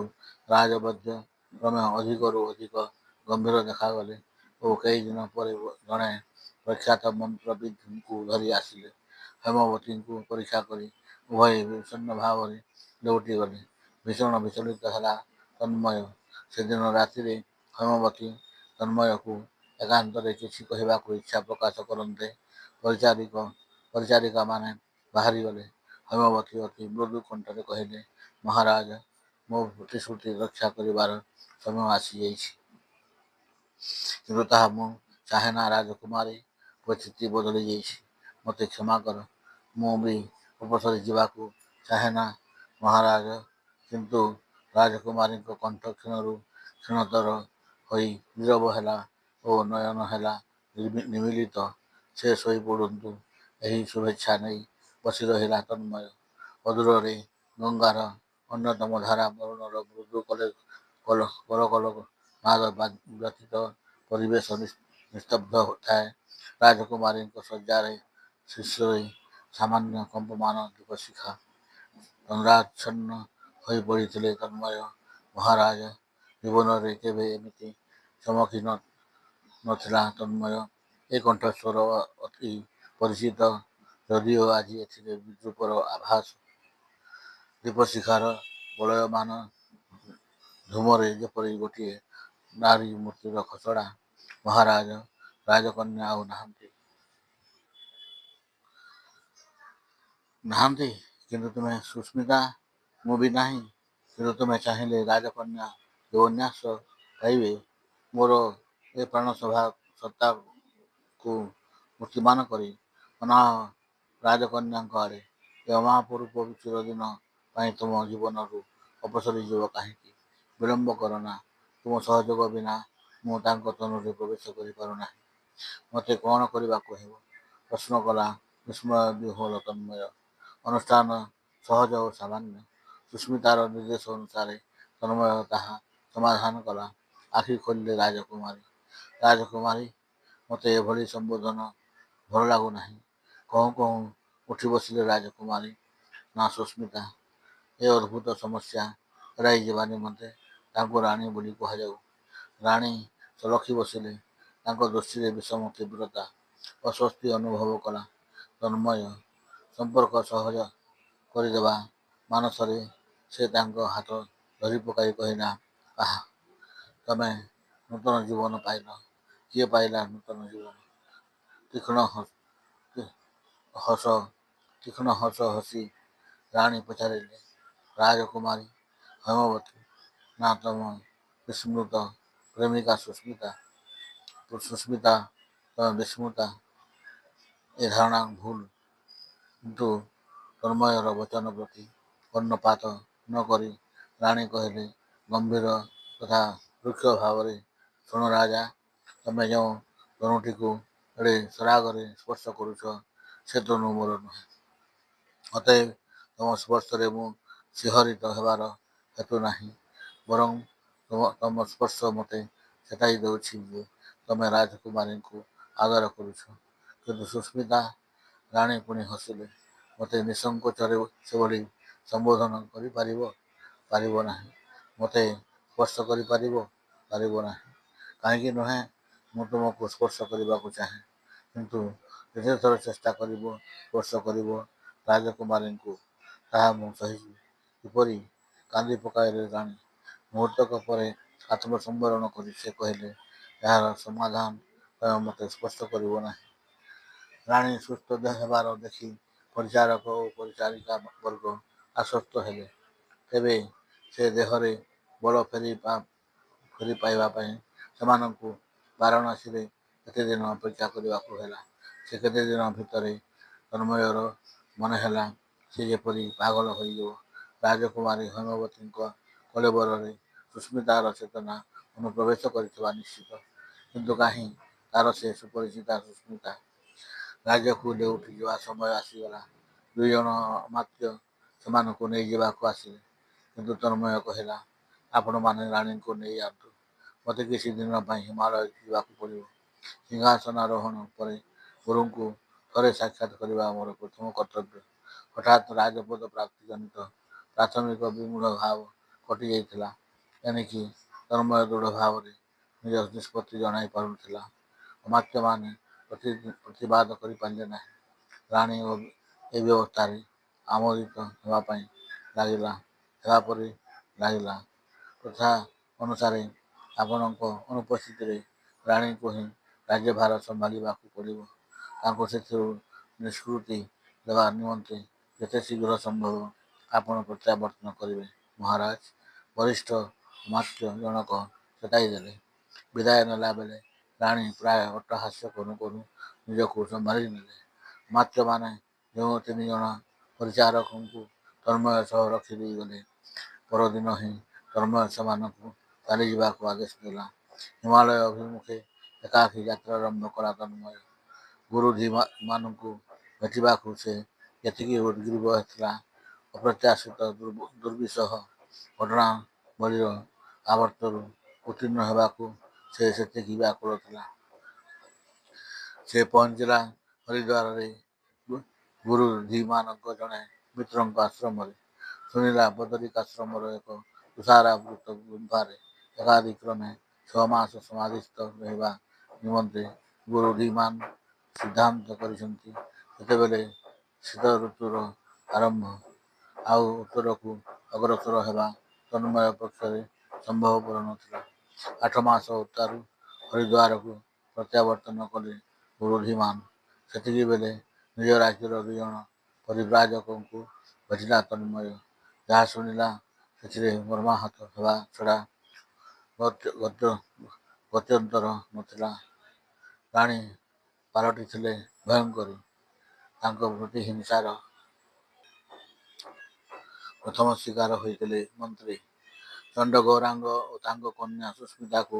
ରାଜବୈଦ୍ୟ କ୍ରମେ ଅଧିକରୁ ଅଧିକ ଗମ୍ଭୀର ଦେଖାଗଲେ ଓ କେଇ ଦିନ ପରେ ଜଣେ ପ୍ରଖ୍ୟାତ ମନ୍ତ୍ରବିଦ୍ଙ୍କୁ ଧରି ଆସିଲେ। ହେମବତୀଙ୍କୁ ପରୀକ୍ଷା କରି ଉଭୟ ବିଷଣ୍ଣ ଭାବରେ ଲେଉଟିଗଲେ। ଭୀଷଣ ବିଚଳିତ ହେଲା ତନ୍ମୟ। ସେଦିନ ରାତିରେ ହେମବତୀ ତନ୍ମୟକୁ ଏକାନ୍ତରେ କିଛି କହିବାକୁ ଇଚ୍ଛା ପ୍ରକାଶ କରନ୍ତେ ପରିଚାରିକାମାନେ ବାହାରିଗଲେ। ହେମବତୀ ଅତି ମୃଦୁ କଣ୍ଠରେ କହିଲେ, ମହାରାଜ, ମୋ ପ୍ରତିଶ୍ରୁତି ରକ୍ଷା କରିବାର ସମୟ ଆସିଯାଇଛି। କିନ୍ତୁ ତାହା ମୁଁ ଚାହେଁନା ରାଜକୁମାରୀ, ପରିସ୍ଥିତି ବଦଳି ଯାଇଛି। ମୋତେ କ୍ଷମା କର। ମୁଁ ବି ଅବସର ଯିବାକୁ ଚାହେଁନା ମହାରାଜ। କିନ୍ତୁ ରାଜକୁମାରୀଙ୍କ କଣ୍ଠ କ୍ଷଣରୁ କ୍ଷୀଣତର ହୋଇ ନୀରବ ହେଲା ଓ ନୟନ ହେଲା ନିମୀଳିତ। ସେ ଶୋଇପଡ଼ନ୍ତୁ ଏହି ଶୁଭେଚ୍ଛା ନେଇ ବସି ରହିଲା ତନ୍ମୟ। ଅଦୂରରେ ଗଙ୍ଗାର ଅନ୍ୟତମ ଧାରା ବରୁଣର ମୃଦୁ କଲକଲ ନାଦ ବ୍ୟତୀତ ପରିବେଶ ନିସ୍ତବ୍ଧ ଥାଏ। ରାଜକୁମାରୀଙ୍କ ଶଯ୍ୟାରେ ଶୀର୍ଷରେ ସାମାନ୍ୟ କମ୍ପମାନ ଦୀପଶିଖା। ତନ୍ଦ୍ରାଚ୍ଛନ୍ନ ହୋଇ ପଡ଼ିଥିଲେ ତନ୍ମୟ। ମହାରାଜ, ଜୀବନରେ କେବେ ଏମିତି ଚମକି ନଥିଲା ତନ୍ମୟ। ଏ କଣ୍ଠସ୍ୱର ଅତି ପରିଚିତ, ଯଦିଓ ଆଜି ଏଥିରେ ବିଦ୍ରୂପର ଆଭାସ। ଦୀପଶିଖାର ବଳୟମାନ ଧୂମରେ ଯେପରି ଗୋଟିଏ ନାରୀ ମୂର୍ତ୍ତିର ଖସଡ଼ା। ମହାରାଜ, ରାଜକନ୍ୟା ଆଉ ନାହାନ୍ତି। କିନ୍ତୁ ତୁମେ ସୁସ୍ମିତା। ମୁଁ ବି ନାହିଁ। କିନ୍ତୁ ତୁମେ ଚାହିଁଲେ ରାଜକନ୍ୟା ଯୌବନ୍ୟାସ ପାଇବେ। ମୋର ଏ ପ୍ରାଣ ସତ୍ତାକୁ ମୂର୍ତ୍ତିମାନ କରି ଅନାହ ରାଜକନ୍ୟାଙ୍କ ଆଡ଼େ। ଏ ଅମାପରୂପ ଚିରଦିନ ପାଇଁ ତୁମ ଜୀବନରୁ ଅପସରି ଯିବ କାହିଁକି? ବିଳମ୍ବ କରନା। ତୁମ ସହଯୋଗ ବିନା ମୁଁ ତାଙ୍କ ତନୁରେ ପ୍ରବେଶ କରିପାରୁନାହିଁ। ମୋତେ କ'ଣ କରିବାକୁ ହେବ? ପ୍ରଶ୍ନ କଲା ବିସ୍ମୟ ବିହ୍ୱଳ ତନ୍ମୟ। ଅନୁଷ୍ଠାନ ସହଜ ଓ ସାମାନ୍ୟ। ସୁସ୍ମିତାର ନିର୍ଦ୍ଦେଶ ଅନୁସାରେ ତନ୍ମୟ ତାହା ସମାଧାନ କଲା। ଆଖି ଖୋଲିଲେ ରାଜକୁମାରୀ। ରାଜକୁମାରୀ, ମୋତେ ଏଭଳି ସମ୍ବୋଧନ ଭଲ ଲାଗୁନାହିଁ। କହୁଁ କହୁଁ ଉଠି ବସିଲେ ରାଜକୁମାରୀ। ନା ସୁସ୍ମିତା, ଏ ଅଦ୍ଭୁତ ସମସ୍ୟା ଏଡ଼ାଇ ଯିବା ନିମନ୍ତେ ତାଙ୍କୁ ରାଣୀ ବୋଲି କୁହାଯାଉ। ରାଣୀ ସଲଖି ବସିଲେ। ତାଙ୍କ ଦୃଷ୍ଟିରେ ବିଷମ ତୀବ୍ରତା। ଅସ୍ୱସ୍ତି ଅନୁଭବ କଲା ତନ୍ମୟ। ସମ୍ପର୍କ ସହଜ କରିଦେବା ମାନସରେ ସେ ତାଙ୍କ ହାତ ଧରିପକାଇ କହିଲା, ଆହା, ତମେ ନୂତନ ଜୀବନ ପାଇଲ। କିଏ ପାଇଲା ନୂତନ ଜୀବନ? ତୀକ୍ଷ୍ଣ ହସ ହସି ରାଣୀ ପଚାରିଲେ, ରାଜକୁମାରୀ ହେମବତୀ ନା ତମ ବିସ୍ମୃତ ପ୍ରେମିକା ସୁସ୍ମିତା? ସୁସ୍ମିତା, ତମେ ବିସ୍ମୃତା। ଏ ଧାରଣା ଭୁଲ। କିନ୍ତୁ ତନ୍ମୟର ବଚନ ପ୍ରତି କର୍ଣ୍ଣପାତ ନ କରି ରାଣୀ କହିଲେ ଗମ୍ଭୀର ତଥା ରୁକ୍ଷ ଭାବରେ, ଶୁଣ ରାଜା, ତମେ ଯେଉଁ ତନୁଟିକୁ ଏଡ଼େ ସରାଗରେ ସ୍ପର୍ଶ କରୁଛ, ସେ ତନୁ ମୋର ନୁହେଁ। ଅତଏବ ତମ ସ୍ପର୍ଶରେ ମୁଁ ଶିହରିତ ହେବାର ହେତୁ ନାହିଁ। ବରଂ ତମ ସ୍ପର୍ଶ ମୋତେ ଚେତାଇ ଦେଉଛି ଯେ ତମେ ରାଜକୁମାରୀଙ୍କୁ ଆଦର କରୁଛ। କିନ୍ତୁ ସୁସ୍ମିତା? ରାଣୀ ପୁଣି ହସିଲେ। ମୋତେ ନିଃସଙ୍କୋଚରେ ସେଭଳି ସମ୍ବୋଧନ କରିପାରିବ? ପାରିବ ନାହିଁ। ମୋତେ ସ୍ପର୍ଶ କରିପାରିବ? ପାରିବ ନାହିଁ। କାହିଁକି ନୁହେଁ? ମୁଁ ତୁମକୁ ସ୍ପର୍ଶ କରିବାକୁ ଚାହେଁ। କିନ୍ତୁ ଯେତେଥର ଚେଷ୍ଟା କରିବ ସ୍ପର୍ଶ କରିବ ରାଜକୁମାରୀଙ୍କୁ, ତାହା ମୁଁ ସହିବି କିପରି? କାନ୍ଦି ପକାଇଲେ ରାଣୀ। ମୁହୂର୍ତ୍ତକ ପରେ ଆତ୍ମସମ୍ବରଣ କରି ସେ କହିଲେ, ଏହାର ସମାଧାନ ତମେ ମୋତେ ସ୍ପର୍ଶ କରିବ ନାହିଁ। ରାଣୀ ସୁସ୍ଥ ହେବାର ଦେଖି ପରିଚାରକ ଓ ପରିଚାରିକା ବର୍ଗ ଆଶ୍ୱସ୍ତ ହେଲେ। ତେବେ ସେ ଦେହରେ ବଳ ଫେରି ପାଇବା ପାଇଁ ସେମାନଙ୍କୁ ବାରାଣସୀରେ କେତେଦିନ ଅପେକ୍ଷା କରିବାକୁ ହେଲା। ସେ କେତେଦିନ ଭିତରେ ତନ୍ମୟର ମନେହେଲା ସେ ଯେପରି ପାଗଳ ହୋଇଯିବ। ରାଜକୁମାରୀ ହେମବତୀଙ୍କ କଳେବରରେ ସୁସ୍ମିତାର ଚେତନା ଅନୁପ୍ରବେଶ କରିଥିବା ନିଶ୍ଚିତ। କିନ୍ତୁ କାହିଁ ତାର ସେ ସୁପରିଚିତା ସୁସ୍ମିତା? ରାଜ୍ୟକୁ ଲେଉଟି ଯିବା ସମୟ ଆସିଗଲା। ଦୁଇଜଣ ଅମାତ୍ୟ ସେମାନଙ୍କୁ ନେଇଯିବାକୁ ଆସିଲେ। କିନ୍ତୁ ତନ୍ମୟ କହିଲା, ଆପଣମାନେ ରାଣୀଙ୍କୁ ନେଇ ଯାଆନ୍ତୁ। ମୋତେ କିଛି ଦିନ ପାଇଁ ହିମାଳୟ ଯିବାକୁ ପଡ଼ିବ। ସିଂହାସନାରୋହଣ ପରେ ଗୁରୁଙ୍କୁ ଥରେ ସାକ୍ଷାତ କରିବା ମୋର ପ୍ରଥମ କର୍ତ୍ତବ୍ୟ। ହଠାତ୍ ରାଜପଦ ପ୍ରାପ୍ତି ଜନିତ ପ୍ରାଥମିକ ବିମୂଢ଼ ଭାବ କଟିଯାଇଥିଲା। ଏଣିକି ତନ୍ମୟ ଦୃଢ଼ ଭାବରେ ନିଜ ନିଷ୍ପତ୍ତି ଜଣାଇ ପାରୁନଥିଲା। ଅମାତ୍ୟମାନେ ପ୍ରତିବାଦ କରିପାରିଲେ ନାହିଁ। ରାଣୀ ଏ ବ୍ୟବସ୍ଥାରେ ଆମୋଦିତ ହେବାପରି ଲାଗିଲା। ପ୍ରଥା ଅନୁସାରେ ଆପଣଙ୍କ ଅନୁପସ୍ଥିତିରେ ରାଣୀଙ୍କୁ ହିଁ ରାଜ୍ୟଭାର ସମ୍ଭାଳିବାକୁ ପଡ଼ିବ। ତାଙ୍କୁ ସେଥିରୁ ନିଷ୍କୃତି ଦେବା ନିମନ୍ତେ ଯେତେ ଶୀଘ୍ର ସମ୍ଭବ ଆପଣ ପ୍ରତ୍ୟାବର୍ତ୍ତନ କରିବେ ମହାରାଜ। ବରିଷ୍ଠ ଅମାତ୍ୟ ଜଣକ ଚେତାଇ ଦେଲେ। ବିଦାୟ ନେଲା ବେଳେ ରାଣୀ ପ୍ରାୟ ଅଟ୍ଟହାସ୍ୟ କରୁ କରୁ ନିଜକୁ ସମ୍ଭାଳି ନେଲେ। ଅମାତ୍ୟମାନେ ଯେଉଁ 3 ଜଣ ପରିଚାରକଙ୍କୁ ତନ୍ମୟ ସହ ରଖିଦେଇ ଗଲେ, ପରଦିନ ହିଁ ତନ୍ମୟ ସେମାନଙ୍କୁ ଚାଲିଯିବାକୁ ଆଦେଶ ଦେଲା। ହିମାଳୟ ଅଭିମୁଖେ ଏକାକୀ ଯାତ୍ରା ଆରମ୍ଭ କଲା ତନ୍ମୟ। ଗୁରୁଧୀମାନଙ୍କୁ ଭେଟିବାକୁ ସେ ଯେତିକି ଉଦ୍ଗ୍ରୀବ ଥିଲା, ଅପ୍ରତ୍ୟାଶିତ ଦୁର୍ବିସହ ଘଟଣାବଳୀର ଆବର୍ତ୍ତରୁ ଉତ୍ତୀର୍ଣ୍ଣ ହେବାକୁ ସେ ସେତିକି ବ୍ୟାକୁଳ ଥିଲା। ସେ ପହଞ୍ଚିଲା ହରିଦ୍ୱାରରେ ଗୁରୁଧୀମାନଙ୍କ ଜଣେ ମିତ୍ରଙ୍କ ଆଶ୍ରମରେ। ଶୁଣିଲା ବଦରିକାଶ୍ରମର ଏକ ତୁଷାରାବୃତ ଗୁମ୍ଫାରେ ଏକାଦିକ୍ରମେ 6 ମାସ ସମାଧିସ୍ଥ ରହିବା ନିମନ୍ତେ ଗୁରୁଧୀମାନ ସିଦ୍ଧାନ୍ତ କରିଛନ୍ତି। ସେତେବେଳେ ଶୀତ ଋତୁର ଆରମ୍ଭ। ଆଉ ଉତ୍ତରକୁ ଅଗ୍ରସର ହେବା ତନ୍ମୟ ପକ୍ଷରେ ସମ୍ଭବପର ନଥିଲା। 8 ମାସ ଉତ୍ତାରୁ ହରିଦ୍ୱାରକୁ ପ୍ରତ୍ୟାବର୍ତ୍ତନ କଲେ ଗୁରୁଧୀମାନ। ସେତିକିବେଳେ ନିଜ ରାଜ୍ୟର 2 ଜଣ ପରିବ୍ରାଜକଙ୍କୁ ଭେଟିଲା ତନ୍ମୟ। ଯାହା ଶୁଣିଲା ସେଥିରେ ମର୍ମାହତ ହେବା ଛଡ଼ା ଗତ୍ୟନ୍ତର ନଥିଲା। ରାଣୀ ପାଲଟିଥିଲେ ଭୟଙ୍କରୀ। ତାଙ୍କ ପ୍ରତିହିଂସାର ପ୍ରଥମ ଶିକାର ହୋଇଥିଲେ ମନ୍ତ୍ରୀ। ଚଣ୍ଡ ଗୌରାଙ୍ଗ ଓ ତାଙ୍କ କନ୍ୟା ସୁସ୍ମିତାକୁ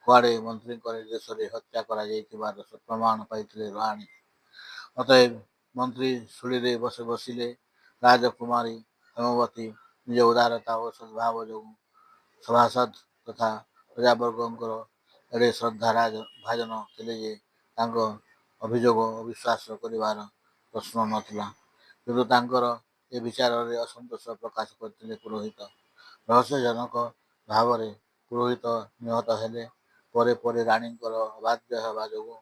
କୁଆଡ଼େ ମନ୍ତ୍ରୀଙ୍କ ନିର୍ଦ୍ଦେଶରେ ହତ୍ୟା କରାଯାଇଥିବାର ପ୍ରମାଣ ପାଇଥିଲେ ରାଣୀ। ଅତଏବ ମନ୍ତ୍ରୀ ଶୂଳୀରେ ବସିଲେ। ରାଜକୁମାରୀ ହେମବତୀ ନିଜ ଉଦାରତା ଓ ସଦ୍ଭାବ ଯୋଗୁଁ ସଭାସଦ୍ ତଥା ପ୍ରଜାବର୍ଗଙ୍କର ଏଡ଼େ ଶ୍ରଦ୍ଧାଭାଜନ ଥିଲେ ଯେ ତାଙ୍କ ଅଭିଯୋଗ ଅବିଶ୍ୱାସ କରିବାର ପ୍ରଶ୍ନ ନଥିଲା। କିନ୍ତୁ ତାଙ୍କର ଏ ବିଚାରରେ ଅସନ୍ତୋଷ ପ୍ରକାଶ କରିଥିଲେ ପୁରୋହିତ। ରହସ୍ୟଜନକ ଭାବରେ ପୁରୋହିତ ନିହତ ହେଲେ। ପରେ ପରେ ରାଣୀଙ୍କର ଅବାଧ୍ୟ ହେବା ଯୋଗୁଁ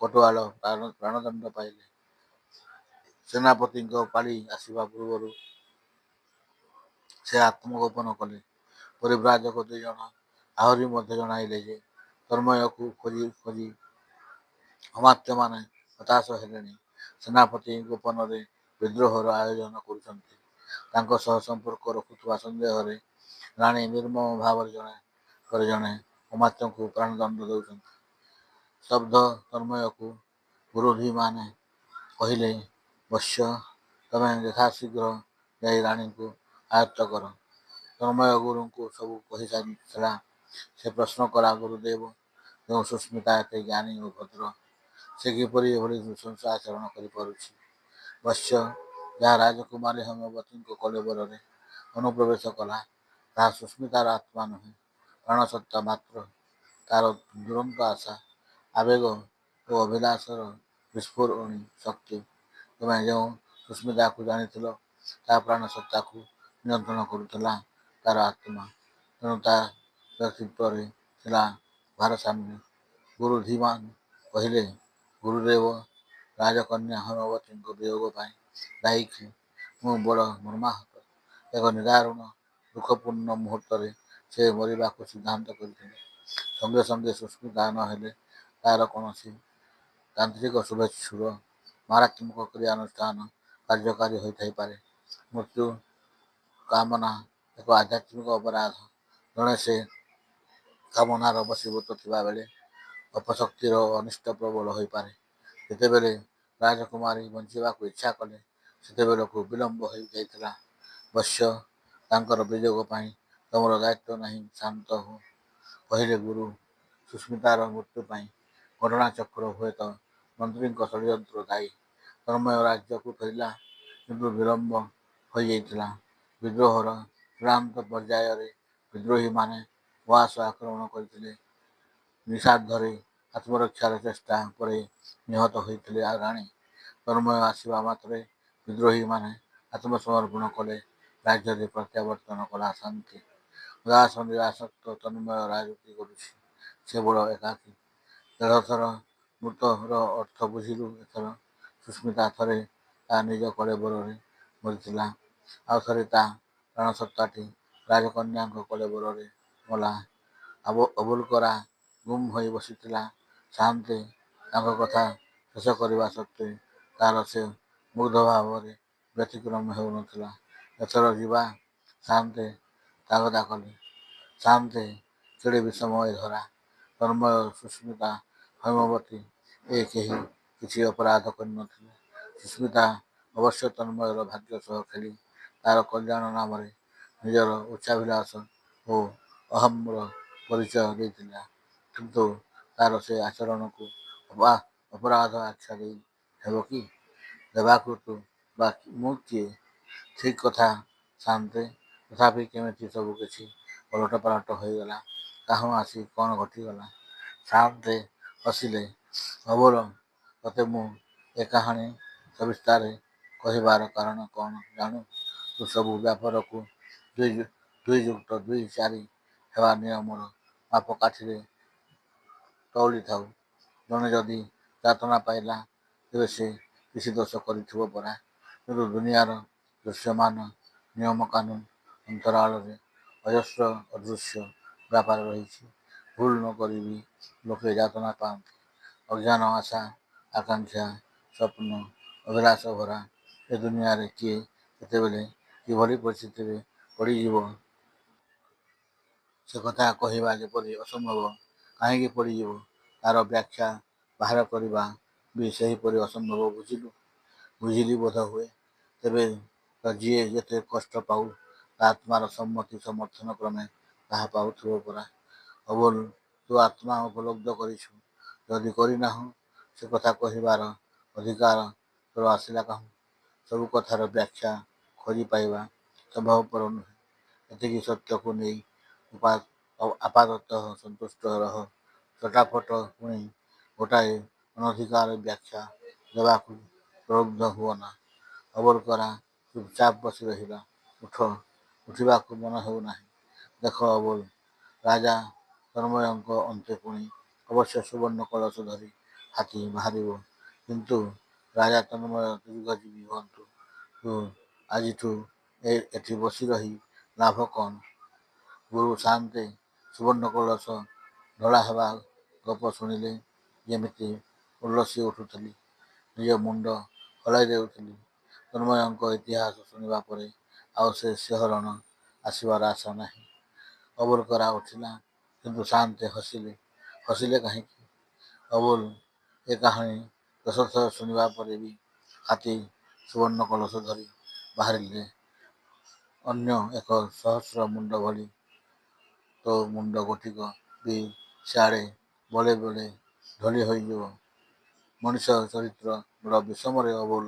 କୋଟୱାଲ ପ୍ରାଣଦଣ୍ଡ ପାଇଲେ। ସେନାପତିଙ୍କ ପାଳି ଆସିବା ପୂର୍ବରୁ ସେ ଆତ୍ମଗୋପନ କଲେ। ପରିବ୍ରାଜକ 2 ଜଣ ଆହୁରି ମଧ୍ୟ ଜଣାଇଲେ ଯେ ତନ୍ମୟକୁ ଖୋଜି ଖୋଜି ଅମାତ୍ୟମାନେ ହତାଶ ହେଲେଣି। ସେନାପତି ଗୋପନରେ ବିଦ୍ରୋହର ଆୟୋଜନ କରୁଛନ୍ତି। ତାଙ୍କ ସହ ସମ୍ପର୍କ ରଖୁଥିବା ସନ୍ଦେହରେ ରାଣୀ ନିର୍ମମ ଭାବରେ ଜଣେ ପରେ ଜଣେ ଅମାତ୍ୟଙ୍କୁ ପ୍ରାଣଦଣ୍ଡ ଦେଉଛନ୍ତି। ସ୍ତବ୍ଧ ତନ୍ମୟକୁ ଗୁରୁଧୀମାନେ କହିଲେ, ବତ୍ସ, ତମେ ଯଥାଶୀଘ୍ର ଯାଇ ରାଣୀଙ୍କୁ ଆୟତ୍ତ କର। ତନ୍ମୟ ଗୁରୁଙ୍କୁ ସବୁ କହିସାରିଥିଲା। ସେ ପ୍ରଶ୍ନ କଲା, ଗୁରୁଦେବ, ଯେଉଁ ସୁସ୍ମିତା ଏତେ ଜ୍ଞାନୀ ଓ ଭଦ୍ର, ସେ କିପରି ଏଭଳି ନୃଶଂସ ଆଚରଣ କରିପାରୁଛି? ବତ୍ସ, ଯାହା ରାଜକୁମାରୀ ହେମବତୀଙ୍କ କଳେବରରେ ଅନୁପ୍ରବେଶ କଲା, ତାହା ସୁସ୍ମିତାର ଆତ୍ମା ନୁହେଁ, ପ୍ରାଣସତ୍ତା ମାତ୍ର। ତାର ଦୁରନ୍ତ ଆଶା, ଆବେଗ ଓ ଅଭିଳାଷର ବିସ୍ଫୋରଣୀ ଶକ୍ତି। ତମେ ଯେଉଁ ସୁସ୍ମିତାକୁ ଜାଣିଥିଲ, ତା ପ୍ରାଣସତ୍ତାକୁ ନିୟନ୍ତ୍ରଣ କରୁଥିଲା ତାର ଆତ୍ମା। ତେଣୁ ତା ବ୍ୟକ୍ତିତ୍ୱରେ ଥିଲା ଭାରସାମ୍ୟ। ଗୁରୁଧୀମାନ କହିଲେ, ଗୁରୁଦେବ, ରାଜକନ୍ୟା ହେମବତୀଙ୍କ ବିୟୋଗ ପାଇଁ ଦାୟୀ କିଏ? ମୁଁ ବଡ଼ ମର୍ମାହତ। ଏକ ନିଦାରୁଣ ଦୁଃଖପୂର୍ଣ୍ଣ ମୁହୂର୍ତ୍ତରେ ସେ ମରିବାକୁ ସିଦ୍ଧାନ୍ତ କରିଥିଲେ। ସଙ୍ଗେ ସଙ୍ଗେ ସୁସ୍ମିତା ନ ହେଲେ ତାର କୌଣସି ତାନ୍ତ୍ରିକ ଶୁଭେଚ୍ଛୁର ମାରାତ୍ମକ କ୍ରିୟାନୁଷ୍ଠାନ କାର୍ଯ୍ୟକାରୀ ହୋଇଥାଇପାରେ। ମୃତ୍ୟୁ କାମନା ଏକ ଆଧ୍ୟାତ୍ମିକ ଅପରାଧ। ଜଣେ ସେ କାମନାର ବଶୀଭୂତ ଥିବାବେଳେ ଅପଶକ୍ତିର ଅନିଷ୍ଟ ପ୍ରବଳ ହୋଇପାରେ। ଯେତେବେଳେ ରାଜକୁମାରୀ ବଞ୍ଚିବାକୁ ଇଚ୍ଛା କଲେ, ସେତେବେଳକୁ ବିଳମ୍ବ ହୋଇଯାଇଥିଲା। ବତ୍ସ, ତାଙ୍କର ବିଯୋଗ ପାଇଁ ତମର ଦାୟିତ୍ୱ ନାହିଁ। ଶାନ୍ତ ହୁଅ, କହିଲେ ଗୁରୁ। ସୁସ୍ମିତାର ମୃତ୍ୟୁ ପାଇଁ ଘଟଣାଚକ୍ର ହୁଏତ ମନ୍ତ୍ରୀଙ୍କ ଷଡ଼ଯନ୍ତ୍ର ଦାୟୀ। ତନ୍ମୟ ରାଜ୍ୟକୁ ଫେରିଲା, କିନ୍ତୁ ବିଳମ୍ବ ହୋଇଯାଇଥିଲା। ବିଦ୍ରୋହର ଚୂଡ଼ାନ୍ତ ପର୍ଯ୍ୟାୟରେ ବିଦ୍ରୋହୀମାନେ ଉଆସ ଆକ୍ରମଣ କରିଥିଲେ। ନିଶାର୍ଦ୍ଧରେ ଆତ୍ମରକ୍ଷାର ଚେଷ୍ଟା ପରେ ନିହତ ହୋଇଥିଲେ ରାଣୀ। ତନ୍ମୟ ଆସିବା ମାତ୍ରେ ବିଦ୍ରୋହୀମାନେ ଆତ୍ମସମର୍ପଣ କଲେ। ରାଜ୍ୟରେ ପ୍ରତ୍ୟାବର୍ତ୍ତନ କଲା ଶାନ୍ତି। ଉଦାସ ନିରାସକ୍ତ ତନ୍ମୟ ରାଜୁତି କରୁଛି। ସେ ବଡ଼ ଏକାକୀ। ଦେଢ଼ଥର ମୃତର ଅର୍ଥ ବୁଝିଲୁ ଏଥର। ସୁସ୍ମିତା ଥରେ ତା ନିଜ କଳେବରରେ ମରିଥିଲା, ଆଉ ଥରେ ତା ପ୍ରାଣସତ୍ତାଟି ରାଜକନ୍ୟାଙ୍କ କଳେବରରେ ମଲା। ଅବୁଲକରା ଗୁମ୍ ହୋଇ ବସିଥିଲା। ସାଆନ୍ତେ ତାଙ୍କ କଥା ଶେଷ କରିବା ସତ୍ତ୍ୱେ ତାର ସେ ମୁଗ୍ଧ ଭାବରେ ବ୍ୟତିକ୍ରମ ହେଉନଥିଲା। ଏଥର ଯିବା? ସାଆନ୍ତେ ତାଗଦା କଲେ। ସାଆନ୍ତେ କେଡ଼େ ବିଷମ ଏ ଧରା! ତନ୍ମୟ, ସୁସ୍ମିତା, ହୈମବତୀ ଏ କେହି କିଛି ଅପରାଧ କରିନଥିଲେ। ସୁସ୍ମିତା ଅବଶ୍ୟ ତନ୍ମୟର ଭାଗ୍ୟ ସହ ଖେଳି ତାର କଲ୍ୟାଣ ନାମରେ ନିଜର ଉଚ୍ଚାଭିଳାଷ ଓ ଅହମ୍ର ପରିଚୟ ଦେଇଥିଲା। କିନ୍ତୁ ତାର ସେ ଆଚରଣକୁ ଅପରାଧ ଆଖ୍ୟା ଦେଇ ହେବ କି? ଦେବାକୁ ବା ମୁଁ କିଏ? ଠିକ୍ କଥା ସାଆନ୍ତେ। ତଥାପି କେମିତି ସବୁ କିଛି ଓଲଟପାଲଟ ହୋଇଗଲା? କାହୁଁ ଆସି କ'ଣ ଘଟିଗଲା? ସାଆନ୍ତେ ହସିଲେ। ଅବୁଲ, ତତେ ମୁଁ ଏ କାହାଣୀ ସବିସ୍ତାରେ କହିବାର କାରଣ କ'ଣ ଜାଣୁ? ତୁ ସବୁ ବ୍ୟାପାରକୁ 2+2 ହେବା ନିୟମର ମାପକାଠିରେ ତଉଲିଥାଉ। ଜଣେ ଯଦି ଯାତନା ପାଇଲା, ତେବେ ସେ କିଛି ଦୋଷ କରିଥିବ ପରା। କିନ୍ତୁ ଦୁନିଆର ଦୃଶ୍ୟମାନ ନିୟମକାନୁନ ଅନ୍ତରାଳରେ ଅଜସ୍ର ଅଦୃଶ୍ୟ ବ୍ୟାପାର ରହିଛି। ଭୁଲ ନ କରି ବି ଲୋକେ ଯାତନା ପାଆନ୍ତି। ଅଜ୍ଞାନ, ଆଶା, ଆକାଙ୍କ୍ଷା, ସ୍ୱପ୍ନ, ଅଭିଳାଷ ଭରା ଏ ଦୁନିଆରେ କିଏ କେତେବେଳେ କିଭଳି ପରିସ୍ଥିତିରେ ପଡ଼ିଯିବ, ସେକଥା କହିବା ଯେପରି ଅସମ୍ଭବ। କାହିଁକି ପଡ଼ିଯିବ, ତାର ବ୍ୟାଖ୍ୟା ବାହାର କରିବା ବି ସେହିପରି ଅସମ୍ଭବ। ବୁଝିଲୁ? ବୁଝିଲି ବୋଧହୁଏ। ତେବେ ତ ଯିଏ ଯେତେ କଷ୍ଟ ପାଉ, ତା ଆତ୍ମାର ସମ୍ମତି ସମର୍ଥନ କ୍ରମେ ତାହା ପାଉଥିବ ପରା। ଅବୁଲ, ତୁ ଆତ୍ମା ଉପଲବ୍ଧ କରିଛୁ? ଯଦି କରିନାହୁଁ, ସେ କଥା କହିବାର ଅଧିକାର ତୋର ଆସିଲା କାହୁଁ? ସବୁ କଥାର ବ୍ୟାଖ୍ୟା ଖୋଜି ପାଇବା ସମ୍ଭବପର ନୁହେଁ। ଏତିକି ସତ୍ୟକୁ ନେଇ ଆପାତତଃ ସନ୍ତୁଷ୍ଟ ରହ। ଚଟାପଟ ପୁଣି ଗୋଟାଏ ଅନଧିକାର ବ୍ୟାଖ୍ୟା ଦେବାକୁ ପ୍ରଲୁବ୍ଧ ହୁଅନା। ଅବୁଲକରା ଚୁପଚାପ ବସି ରହିଲା। ଉଠ। ଉଠିବାକୁ ମନ ହେଉନାହିଁ। ଦେଖ ଅବୁଲ, ରାଜା ତନ୍ମୟଙ୍କ ଅନ୍ତେ ପୁଣି ଅବଶ୍ୟ ସୁବର୍ଣ୍ଣ କଳସ ଧରି ହାତୀ ବାହାରିବ। କିନ୍ତୁ ରାଜା ତନ୍ମୟ ଦୀର୍ଘଜୀବୀ ହୁଅନ୍ତୁ। ତୁ ଆଜିଠୁ ଏଠି ବସି ରହି ଲାଭ କ'ଣ? ଗୁରୁ ସାଆନ୍ତେ ସୁବର୍ଣ୍ଣ କଳସ ଢଳା ହେବା ଗପ ଶୁଣିଲେ ଯେମିତି ଉଲ୍ଲସି ଉଠୁଥିଲି, ନିଜ ମୁଣ୍ଡ ହଲାଇ ଦେଉଥିଲି। ତନ୍ମୟଙ୍କ ଇତିହାସ ଶୁଣିବା ପରେ ଆଉ ସେ ଶିହରଣ ଆସିବାର ଆଶା ନାହିଁ। ଅବୁଲକରା ଉଠିଲା। କିନ୍ତୁ ସାଆନ୍ତେ ହସିଲେ। ହସିଲେ କାହିଁକି? ଅବୁଲ, ଏ କାହାଣୀ 10 ଥର ଶୁଣିବା ପରେ ବି ହାତୀ ସୁବର୍ଣ୍ଣ କଳସ ଧରି ବାହାରିଲେ ଅନ୍ୟ ଏକ ସହସ୍ର ମୁଣ୍ଡ ଭଳି ତୋ ମୁଣ୍ଡ ଗୋଟିକ ବି ସିଆଡ଼େ ବେଳେ ବେଳେ ଢଳି ହୋଇଯିବ। ମଣିଷ ଚରିତ୍ର ବଡ଼ ବିଷମ ରେ ଅବୁଲ।